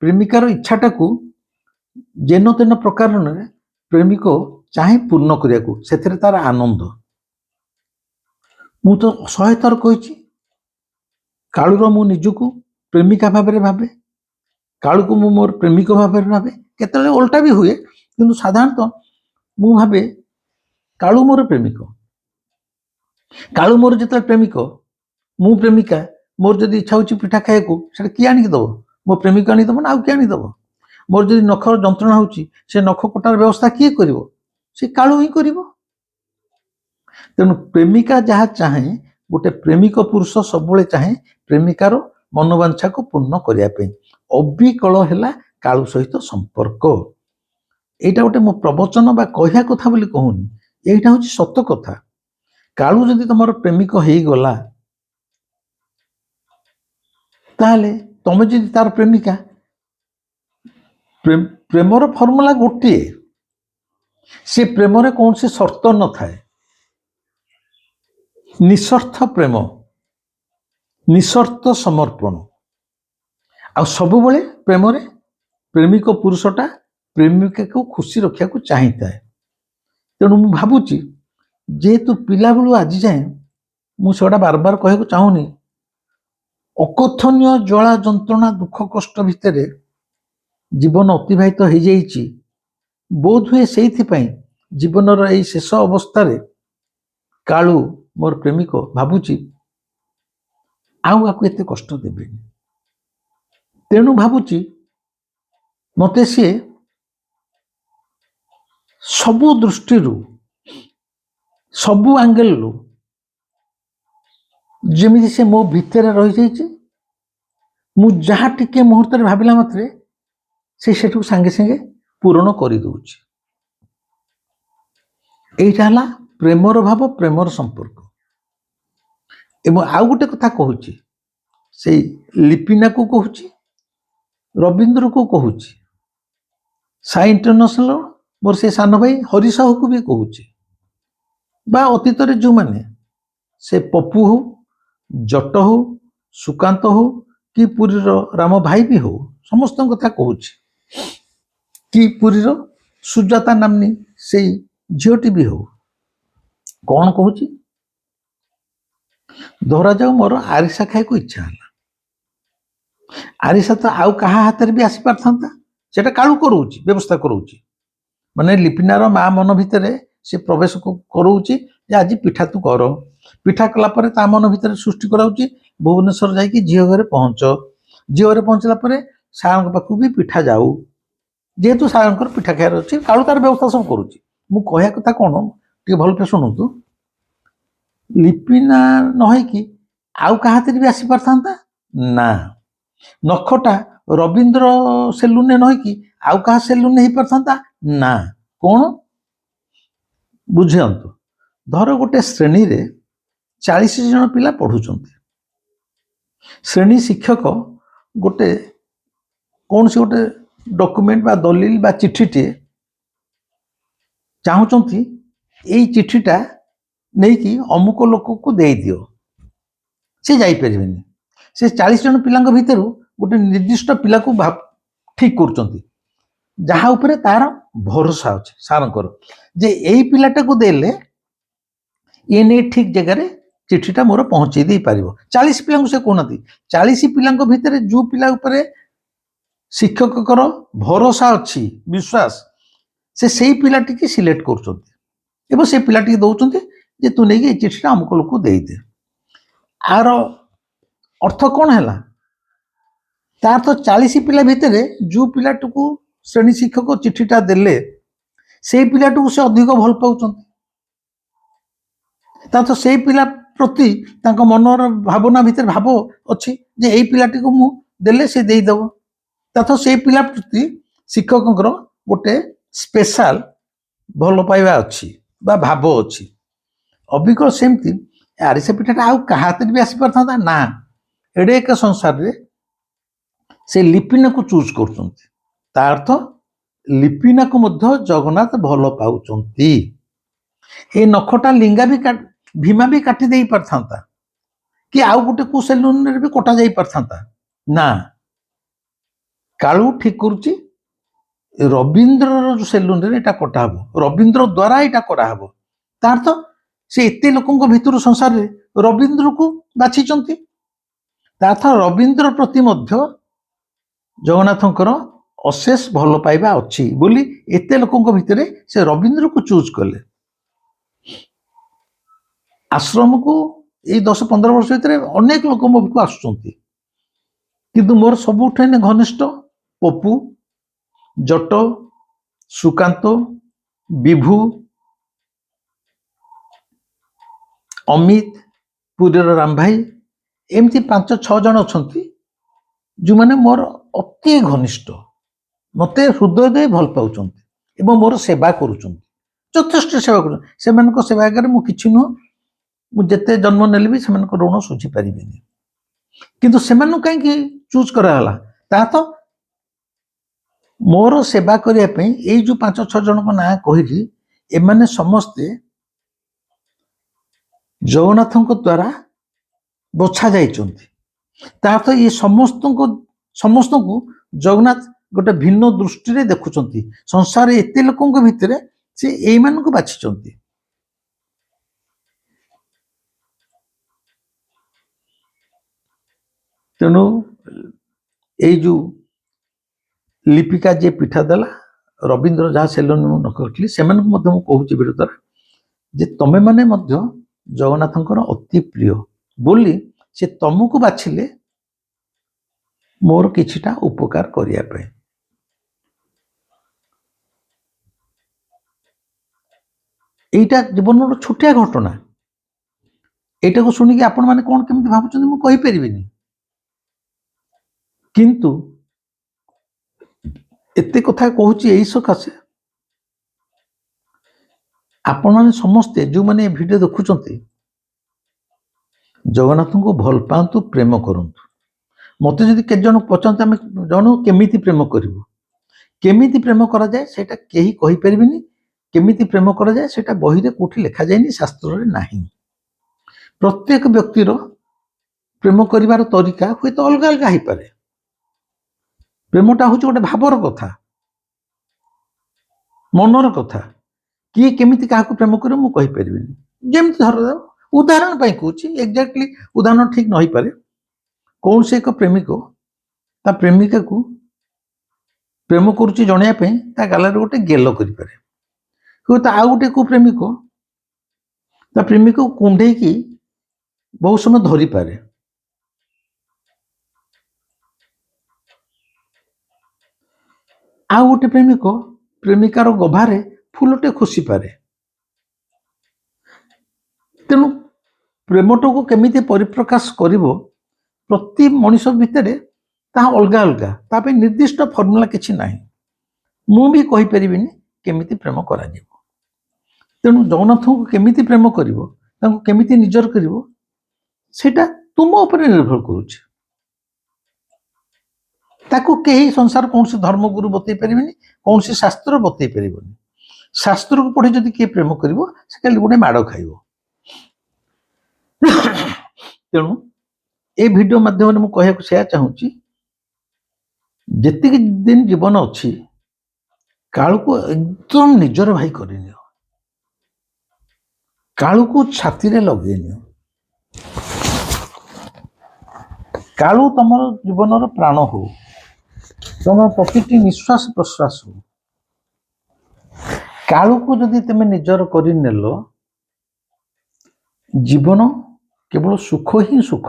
Speaker 1: ପ୍ରେମିକାର ଇଚ୍ଛାଟାକୁ ଯେନ ତେନ ପ୍ରକାରରେ ପ୍ରେମିକ ଚାହେଁ ପୂର୍ଣ୍ଣ କରିବାକୁ, ସେଥିରେ ତାର ଆନନ୍ଦ। ମୁଁ ତ 100 ଥର କହିଛି, କାଳୁର ମୁଁ ନିଜକୁ ପ୍ରେମିକା ଭାବରେ ଭାବେ, କାଳୁକୁ ମୁଁ ମୋର ପ୍ରେମିକ ଭାବରେ ଭାବେ, କେତେବେଳେ ଓଲଟା ବି ହୁଏ, କିନ୍ତୁ ସାଧାରଣତଃ ମୁଁ ଭାବେ କାଳୁ ମୋର ପ୍ରେମିକ। କାଳୁ ମୋର ଯେତେବେଳେ ପ୍ରେମିକ, ମୁଁ ପ୍ରେମିକା, ମୋର ଯଦି ଇଚ୍ଛା ହଉଛି ପିଠା ଖାଇବାକୁ, ସେଟା କିଏ ଆଣିକି ଦବ? ମୋ ପ୍ରେମିକ ଆଣିକି ଦବ ନା ଆଉ କିଏ ଆଣିକି ଦବ? ମୋର ଯଦି ନଖର ଯନ୍ତ୍ରଣା ହଉଛି, ସେ ନଖ କଟାର ବ୍ୟବସ୍ଥା କିଏ କରିବ? ସେ କାଳୁ ହିଁ କରିବ। ତେଣୁ ପ୍ରେମିକା ଯାହା ଚାହେଁ, ଗୋଟେ ପ୍ରେମିକ ପୁରୁଷ ସବୁବେଳେ ଚାହେଁ ପ୍ରେମିକାର ମନୋବାଞ୍ଛାକୁ ପୂର୍ଣ୍ଣ କରିବା ପାଇଁ। ଅବିକଳ ହେଲା କାଳୁ ସହିତ ସମ୍ପର୍କ। ଏଇଟା ଗୋଟେ ମୋ ପ୍ରବଚନ ବା କହିବା କଥା ବୋଲି କହୁନି, ଏଇଟା ହଉଛି ସତ କଥା। କାଳୁ ଯଦି ତମର ପ୍ରେମିକ ହେଇଗଲା, ତାହେଲେ ତମେ ଯଦି ତାର ପ୍ରେମିକା, ପ୍ରେମର ଫର୍ମୁଲା ଗୋଟିଏ, ସେ ପ୍ରେମରେ କୌଣସି ସର୍ତ୍ତ ନଥାଏ, ନିଃସର୍ଥ ପ୍ରେମ, ନିଃସର୍ଥ ସମର୍ପଣ। ଆଉ ସବୁବେଳେ ପ୍ରେମରେ ପ୍ରେମିକ ପୁରୁଷଟା ପ୍ରେମିକାକୁ ଖୁସି ରଖିବାକୁ ଚାହିଁଥାଏ। ତେଣୁ ମୁଁ ଭାବୁଛି, ଯେହେତୁ ପିଲାବେଳୁ ଆଜି ଯାଏଁ ମୁଁ ସେଗୁଡ଼ା ବାରବାର କହିବାକୁ ଚାହୁଁନି, ଅକଥନୀୟ ଜ୍ୱାଳା ଯନ୍ତ୍ରଣା ଦୁଃଖ କଷ୍ଟ ଭିତରେ ଜୀବନ ଅତିବାହିତ ହେଇଯାଇଛି। ବୋଧ ହୁଏ ସେଇଥିପାଇଁ ଜୀବନର ଏଇ ଶେଷ ଅବସ୍ଥାରେ କାଳୁ ମୋର ପ୍ରେମିକ ଭାବୁଛି ଆଉ ଆକୁ ଏତେ କଷ୍ଟ ଦେବେନି। ତେଣୁ ଭାବୁଛି ମତେ ସିଏ ସବୁ ଦୃଷ୍ଟିରୁ ସବୁ ଆଙ୍ଗେଲରୁ ଯେମିତି ସେ ମୋ ଭିତରେ ରହିଯାଇଛି, ମୁଁ ଯାହା ଟିକେ ମୁହୂର୍ତ୍ତରେ ଭାବିଲା ମାତ୍ରେ ସେ ସେଠୁ ସାଙ୍ଗେ ସାଙ୍ଗେ ପୂରଣ କରିଦଉଛି। এইটা ହେଲା ପ୍ରେମର ଭାବ, ପ୍ରେମର ସମ୍ପର୍କ। ଏବଂ ଆଉ ଗୋଟେ କଥା କହୁଛି, ସେଇ ଲିପିନାକୁ କହୁଛି, ରବୀନ୍ଦ୍ରକୁ କହୁଛି, ସାଇ ଇଣ୍ଟରନ୍ୟାସନାଲ ମୋର ସେ ସାନ ଭାଇ ହରି ସାହୁକୁ ବି କହୁଛି, ବା ଅତୀତରେ ଯେଉଁମାନେ ସେ ପପୁ ହଉ, ଜଟ ହଉ, ସୁକାନ୍ତ ହଉ, କି ପୁରୀର ରାମ ଭାଇ ବି ହଉ, ସମସ୍ତଙ୍କ କଥା କହୁଛି। କି ପୁରୀର ସୁଜାତା ନାମ୍ନୀ ସେଇ ଝିଅଟି ବି ହଉ, କ'ଣ କହୁଛି, ଧରାଯାଉ ମୋର ଆରିସା ଖାଇବାକୁ ଇଚ୍ଛା ହେଲା, ଆରିସା ତ ଆଉ କାହା ହାତରେ ବି ଆସିପାରିଥାନ୍ତା, ସେଟା କାଳୁ କରଉଛି, ବ୍ୟବସ୍ଥା କରଉଛି। ମାନେ ଲିପିନାର ମା ମନ ଭିତରେ ସେ ପ୍ରବେଶ କରଉଛି ଯେ ଆଜି ପିଠା ତୁ କର। ପିଠା କଲା ପରେ ତା ମନ ଭିତରେ ସୃଷ୍ଟି କରାଉଛି ଭୁବନେଶ୍ୱର ଯାଇକି ଝିଅ ଘରେ ପହଞ୍ଚ। ଝିଅ ଘରେ ପହଞ୍ଚିଲା ପରେ ସାରଙ୍କ ପାଖକୁ ବି ପିଠା ଯାଉ, ଯେହେତୁ ସାରଙ୍କର ପିଠା ଖାଇବାର ଅଛି, କାଳୁ ତାର ବ୍ୟବସ୍ଥା ସବୁ କରୁଛି। ମୁଁ କହିବା କଥା କ'ଣ, ଟିକେ ଭଲରେ ଶୁଣନ୍ତୁ, ଲିପିନା ନ ହେଇକି ଆଉ କାହା ହାତରେ ବି ଆସିପାରିଥାନ୍ତା ନା, ନଖଟା ରବୀନ୍ଦ୍ର ସେଲୁନରେ ନ ହେଇକି ଆଉ କାହା ସେଲୁନରେ ହେଇପାରିଥାନ୍ତା ନା। କ'ଣ ବୁଝନ୍ତୁ, ଧର ଗୋଟେ ଶ୍ରେଣୀରେ 40 ଜଣ ପିଲା ପଢୁଛନ୍ତି, ଶ୍ରେଣୀ ଶିକ୍ଷକ ଗୋଟେ କୌଣସି ଗୋଟେ ଡକୁମେଣ୍ଟ ବା ଦଲିଲ ବା ଚିଠିଟିଏ ଚାହୁଁଛନ୍ତି ଏଇ ଚିଠିଟା ନେଇକି ଅମୁକ ଲୋକକୁ ଦେଇଦିଅ, ସେ ଯାଇପାରିବେନି। ସେ 40 ଜଣ ପିଲାଙ୍କ ଭିତରୁ ଗୋଟେ ନିର୍ଦ୍ଦିଷ୍ଟ ପିଲାକୁ ଠିକ କରୁଛନ୍ତି, ଯାହା ଉପରେ ତାର ଭରସା ଅଛି ସାରଙ୍କର, ଯେ ଏଇ ପିଲାଟାକୁ ଦେଲେ ଇଏ ନେଇ ଠିକ ଜାଗାରେ ଚିଠିଟା ମୋର ପହଞ୍ଚେଇ ଦେଇପାରିବ। 40 ପିଲାଙ୍କୁ ସେ କହୁନାହାନ୍ତି, 40 ପିଲାଙ୍କ ଭିତରେ ଯୋଉ ପିଲା ଉପରେ ଶିକ୍ଷକଙ୍କର ଭରସା ଅଛି, ବିଶ୍ୱାସ, ସେ ସେଇ ପିଲାଟିକି ସିଲେକ୍ଟ କରୁଛନ୍ତି ଏବଂ ସେ ପିଲାଟିକି ଦଉଛନ୍ତି ଯେ ତୁ ନେଇକି ଏଇ ଚିଠିଟା ଅମୁକ ଲୋକକୁ ଦେଇଦେ। ଆର ଅର୍ଥ କ'ଣ ହେଲା, ତାର ତ 40 ପିଲା ଭିତରେ ଯୋଉ ପିଲାଟିକୁ ଶ୍ରେଣୀ ଶିକ୍ଷକ ଚିଠିଟା ଦେଲେ ସେଇ ପିଲାଟିକୁ ସେ ଅଧିକ ଭଲ ପାଉଛନ୍ତି, ତା ତ ସେଇ ପିଲା ପ୍ରତି ତାଙ୍କ ମନର ଭାବନା ଭିତରେ ଭାବ ଅଛି ଯେ ଏଇ ପିଲାଟିକୁ ମୁଁ ଦେଲେ ସେ ଦେଇଦେବ, ତା ତ ସେଇ ପିଲା ପ୍ରତି ଶିକ୍ଷକଙ୍କର ଗୋଟେ ସ୍ପେଶାଲ ଭଲ ପାଇବା ଅଛି ବା ଭାବ ଅଛି। ଅବିକଳ ସେମିତି ଆରିସା ପିଠାଟା ଆଉ କାହା ହାତରେ ବି ଆସିପାରିଥାନ୍ତା ନା, ଏଡ଼େ ଏକ ସଂସାରରେ ସେ ଲିପିନାକୁ ଚୁଜ୍ କରୁଛନ୍ତି, ତା ଅର୍ଥ ଲିପିନାକୁ ମଧ୍ୟ ଜଗନ୍ନାଥ ଭଲ ପାଉଛନ୍ତି। ଏ ନଖଟା ଲିଙ୍ଗା ବି ଭୀମା ବି କାଟି ଦେଇ ପାରିଥାନ୍ତା, କି ଆଉ ଗୋଟେ କୋଉ ସେଲୁନରେ ବି କଟା ଯାଇ ପାରିଥାନ୍ତା, ନା, କାଳୁ ଠିକ କରୁଛି ରବୀନ୍ଦ୍ରର ଯୋଉ ସେଲୁନରେ ଏଟା କଟା ହବ, ରବୀନ୍ଦ୍ର ଦ୍ୱାରା ଏଟା କରାହବ। ତା ଅର୍ଥ ସେ ଏତେ ଲୋକଙ୍କ ଭିତରୁ ସଂସାରରେ ରବୀନ୍ଦ୍ରକୁ ବାଛିଛନ୍ତି, ତା ଅର୍ଥ ରବୀନ୍ଦ୍ର ପ୍ରତି ମଧ୍ୟ ଜଗନ୍ନାଥଙ୍କର ଅଶେଷ ଭଲ ପାଇବା ଅଛି ବୋଲି ଏତେ ଲୋକଙ୍କ ଭିତରେ ସେ ରବୀନ୍ଦ୍ରକୁ ଚୁଜ୍ କଲେ। ଆଶ୍ରମକୁ ଏଇ 10-15 ବର୍ଷ ଭିତରେ ଅନେକ ଲୋକ ମୋ ପାଖକୁ ଆସୁଛନ୍ତି, କିନ୍ତୁ ମୋର ସବୁଠାରୁ ଘନିଷ୍ଠ ପପୁ, ଜଟ, ସୁକାନ୍ତ, ବିଭୁ, ଅମିତ, ପୁରୀର ରାମ ଭାଇ, ଏମିତି 5-6 ଜଣ ଅଛନ୍ତି ଯେଉଁମାନେ ମୋର ଅତି ଘନିଷ୍ଠ, ମୋତେ ହୃଦୟ ଦେଇ ଭଲ ପାଉଛନ୍ତି ଏବଂ ମୋର ସେବା କରୁଛନ୍ତି, ଯଥେଷ୍ଟ ସେବା କରୁଛନ୍ତି। ସେମାନଙ୍କ ସେବା ଆଗରେ ମୁଁ କିଛି ନୁହଁ, ମୁଁ ଯେତେ ଜନ୍ମ ନେଲେ ବି ସେମାନଙ୍କ ଋଣ ଶୁଝି ପାରିବିନି। କିନ୍ତୁ ସେମାନଙ୍କୁ କାହିଁକି ଚୁଜ୍ କରାଗଲା, ତାହା ତ ମୋର ସେବା କରିବା ପାଇଁ ଏଇ ଯୋଉ 5-6 ଜଣଙ୍କ ନାଁ କହିଲି, ଏମାନେ ସମସ୍ତେ ଜଗନ୍ନାଥଙ୍କ ଦ୍ୱାରା ବଛା ଯାଇଛନ୍ତି। ତା ଅର୍ଥ ଏ ସମସ୍ତଙ୍କୁ ଜଗନ୍ନାଥ ଗୋଟେ ଭିନ୍ନ ଦୃଷ୍ଟିରେ ଦେଖୁଛନ୍ତି, ସଂସାରରେ ଏତେ ଲୋକଙ୍କ ଭିତରେ ସେ ଏଇମାନଙ୍କୁ ବାଛିଛନ୍ତି। ତେଣୁ ଏଇ ଯୋଉ ଲିପିକା ଯିଏ ପିଠା ଦେଲା, ରବୀନ୍ଦ୍ର ଯାହା ସେଲୁନ ମୁଁ କରିଥିଲି ସେମାନଙ୍କୁ ମଧ୍ୟ ମୁଁ କହୁଛି ଭିଡ଼ିଓ ଦ୍ୱାରା ଯେ ତମେମାନେ ମଧ୍ୟ ଜଗନ୍ନାଥଙ୍କର ଅତି ପ୍ରିୟ ବୋଲି ସେ ତମକୁ ବାଛିଲେ ମୋର କିଛିଟା ଉପକାର କରିବା ପାଇଁ। এইটা ଜୀବନର ଛୋଟିଆ ଘଟଣା। ଏଇଟାକୁ ଶୁଣିକି ଆପଣମାନେ କ'ଣ କେମିତି ଭାବୁଛନ୍ତି ମୁଁ କହିପାରିବିନି, କିନ୍ତୁ ଏତେ କଥା କହୁଛି ଏଇ ସକାଶେ ଆପଣମାନେ ସମସ୍ତେ ଯେଉଁମାନେ ଏ ଭିଡ଼ିଓ ଦେଖୁଛନ୍ତି ଜଗନ୍ନାଥଙ୍କୁ ଭଲ ପାଆନ୍ତୁ, ପ୍ରେମ କରନ୍ତୁ। ମୋତେ ଯଦି କେତେ ଜଣ ପଚାରନ୍ତି ଆମେ ଜଣକୁ କେମିତି ପ୍ରେମ କରିବୁ, କେମିତି ପ୍ରେମ କରାଯାଏ ସେଇଟା କେହି କହିପାରିବେନି। କେମିତି ପ୍ରେମ କରାଯାଏ ସେଇଟା ବହିରେ କୋଉଠି ଲେଖାଯାଇନି, ଶାସ୍ତ୍ରରେ ନାହିଁ। ପ୍ରତ୍ୟେକ ବ୍ୟକ୍ତିର ପ୍ରେମ କରିବାର ତରିକା ହୁଏତ ଅଲଗା ଅଲଗା ହେଇପାରେ। ପ୍ରେମଟା ହେଉଛି ଗୋଟେ ଭାବର କଥା, ମନର କଥା। କିଏ କେମିତି କାହାକୁ ପ୍ରେମ କରିବ ମୁଁ କହିପାରିବିନି। ଯେମିତି ଧରାଯାଉ ଉଦାହରଣ ପାଇଁ କହୁଛି, ଏକ୍ଜାକ୍ଟଲି ଉଦାହରଣ ଠିକ ନ ହେଇପାରେ। କୌଣସି ଏକ ପ୍ରେମିକ ତା ପ୍ରେମିକାକୁ ପ୍ରେମ କରୁଛି ଜଣେଇବା ପାଇଁ ତା ଗାଲରେ ଗୋଟେ ଗେଲ କରିପାରେ। ହୁଏତ ଆଉ ଗୋଟେ କୋଉ ପ୍ରେମିକ ତା ପ୍ରେମିକକୁ କୁଣ୍ଢେଇକି ବହୁତ ସମୟ ଧରିପାରେ। ଆଉ ଗୋଟେ ପ୍ରେମିକ ପ୍ରେମିକାର ଗଭାରେ ଫୁଲଟେ ଖୋସିପାରେ। ତେଣୁ ପ୍ରେମଟାକୁ କେମିତି ପରିପ୍ରକାଶ କରିବ ପ୍ରତି ମଣିଷ ଭିତରେ ତାହା ଅଲଗା ଅଲଗା, ତା ପାଇଁ ନିର୍ଦ୍ଦିଷ୍ଟ ଫର୍ମୁଲା କିଛି ନାହିଁ। ମୁଁ ବି କହିପାରିବିନି କେମିତି ପ୍ରେମ କରାଯିବ। ତେଣୁ ଜଗନ୍ନାଥଙ୍କୁ କେମିତି ପ୍ରେମ କରିବ, ତାଙ୍କୁ କେମିତି ନିଜର କରିବ, ସେଇଟା ତୁମ ଉପରେ ନିର୍ଭର କରୁଛି। ତାକୁ କେହି ସଂସାର କୌଣସି ଧର୍ମଗୁରୁ ବତେଇ ପାରିବେନି, କୌଣସି ଶାସ୍ତ୍ର ବତେଇ ପାରିବନି। ଶାସ୍ତ୍ରକୁ ପଢି ଯଦି କିଏ ପ୍ରେମ କରିବ ସେ ଖାଲି ଗୋଟେ ମାଡ଼ ଖାଇବ। ତେଣୁ ଏ ଭିଡ଼ିଓ ମାଧ୍ୟମରେ ମୁଁ କହିବାକୁ ସେୟା ଚାହୁଁଛି, ଯେତିକି ଦିନ ଜୀବନ ଅଛି କାଳୁକୁ ଏକଦମ ନିଜର ଭାଇ କରିନିଅ, କାଳୁକୁ ଛାତିରେ ଲଗେଇନିଅ। କାଳୁ ତମର ଜୀବନର ପ୍ରାଣ ହଉ, ତମର ପ୍ରତିଟି ନିଶ୍ୱାସ ପ୍ରଶ୍ୱାସ ହଉ। କାଳୁକୁ ଯଦି ତମେ ନିଜର କରିନେଲ, ଜୀବନ କେବଳ ସୁଖ ହିଁ ସୁଖ।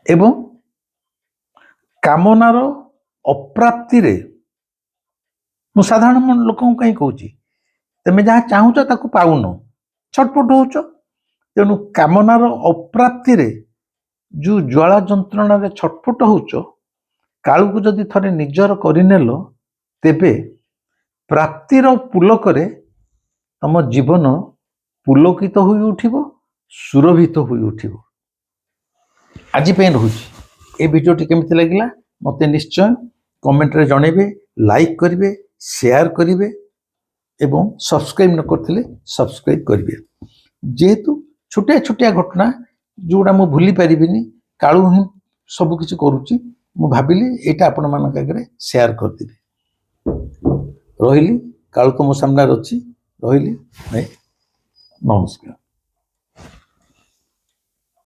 Speaker 1: ଏବଂ କାମନାର ଅପ୍ରାପ୍ତିରେ, ମୁଁ ସାଧାରଣ ଲୋକଙ୍କୁ କାହିଁ କହୁଛି, ତମେ ଯାହା ଚାହୁଁଛ ତାକୁ ପାଉନ, ଛଟପଟ ହଉଛ। ତେଣୁ କାମନାର ଅପ୍ରାପ୍ତିରେ ଯେଉଁ ଜ୍ୱାଳା ଯନ୍ତ୍ରଣାରେ ଛଟପଟ ହଉଛ, କାଳୁକୁ ଯଦି ଥରେ ନିଜର କରିନେଲ, ତେବେ ପ୍ରାପ୍ତିର ପୁଲକରେ ତମ ଜୀବନ ପୁଲକିତ ହୋଇ ଉଠିବ, ସୁରଭିତ ହୋଇ ଉଠିବ। ଆଜି ପାଇଁ ରହୁଛି। ଏ ଭିଡ଼ିଓଟି କେମିତି ଲାଗିଲା ମୋତେ ନିଶ୍ଚୟ କମେଣ୍ଟରେ ଜଣେଇବେ, ଲାଇକ୍ କରିବେ, ସେୟାର କରିବେ ଏବଂ ସବସ୍କ୍ରାଇବ୍ ନ କରିଥିଲେ ସବସ୍କ୍ରାଇବ୍ କରିବେ। ଯେହେତୁ ଛୋଟିଆ ଛୋଟିଆ ଘଟଣା ଯେଉଁଗୁଡ଼ା ମୁଁ ଭୁଲି ପାରିବିନି, କାଳୁ ହିଁ ସବୁ କିଛି କରୁଛି, ମୁଁ ଭାବିଲି ଏଇଟା ଆପଣମାନଙ୍କ ଆଗରେ ସେୟାର କରିଦେବି। ରହିଲି, କାଳୁ ତ ମୋ ସାମ୍ନାରେ ଅଛି। ରହିଲି, ନମସ୍କାର।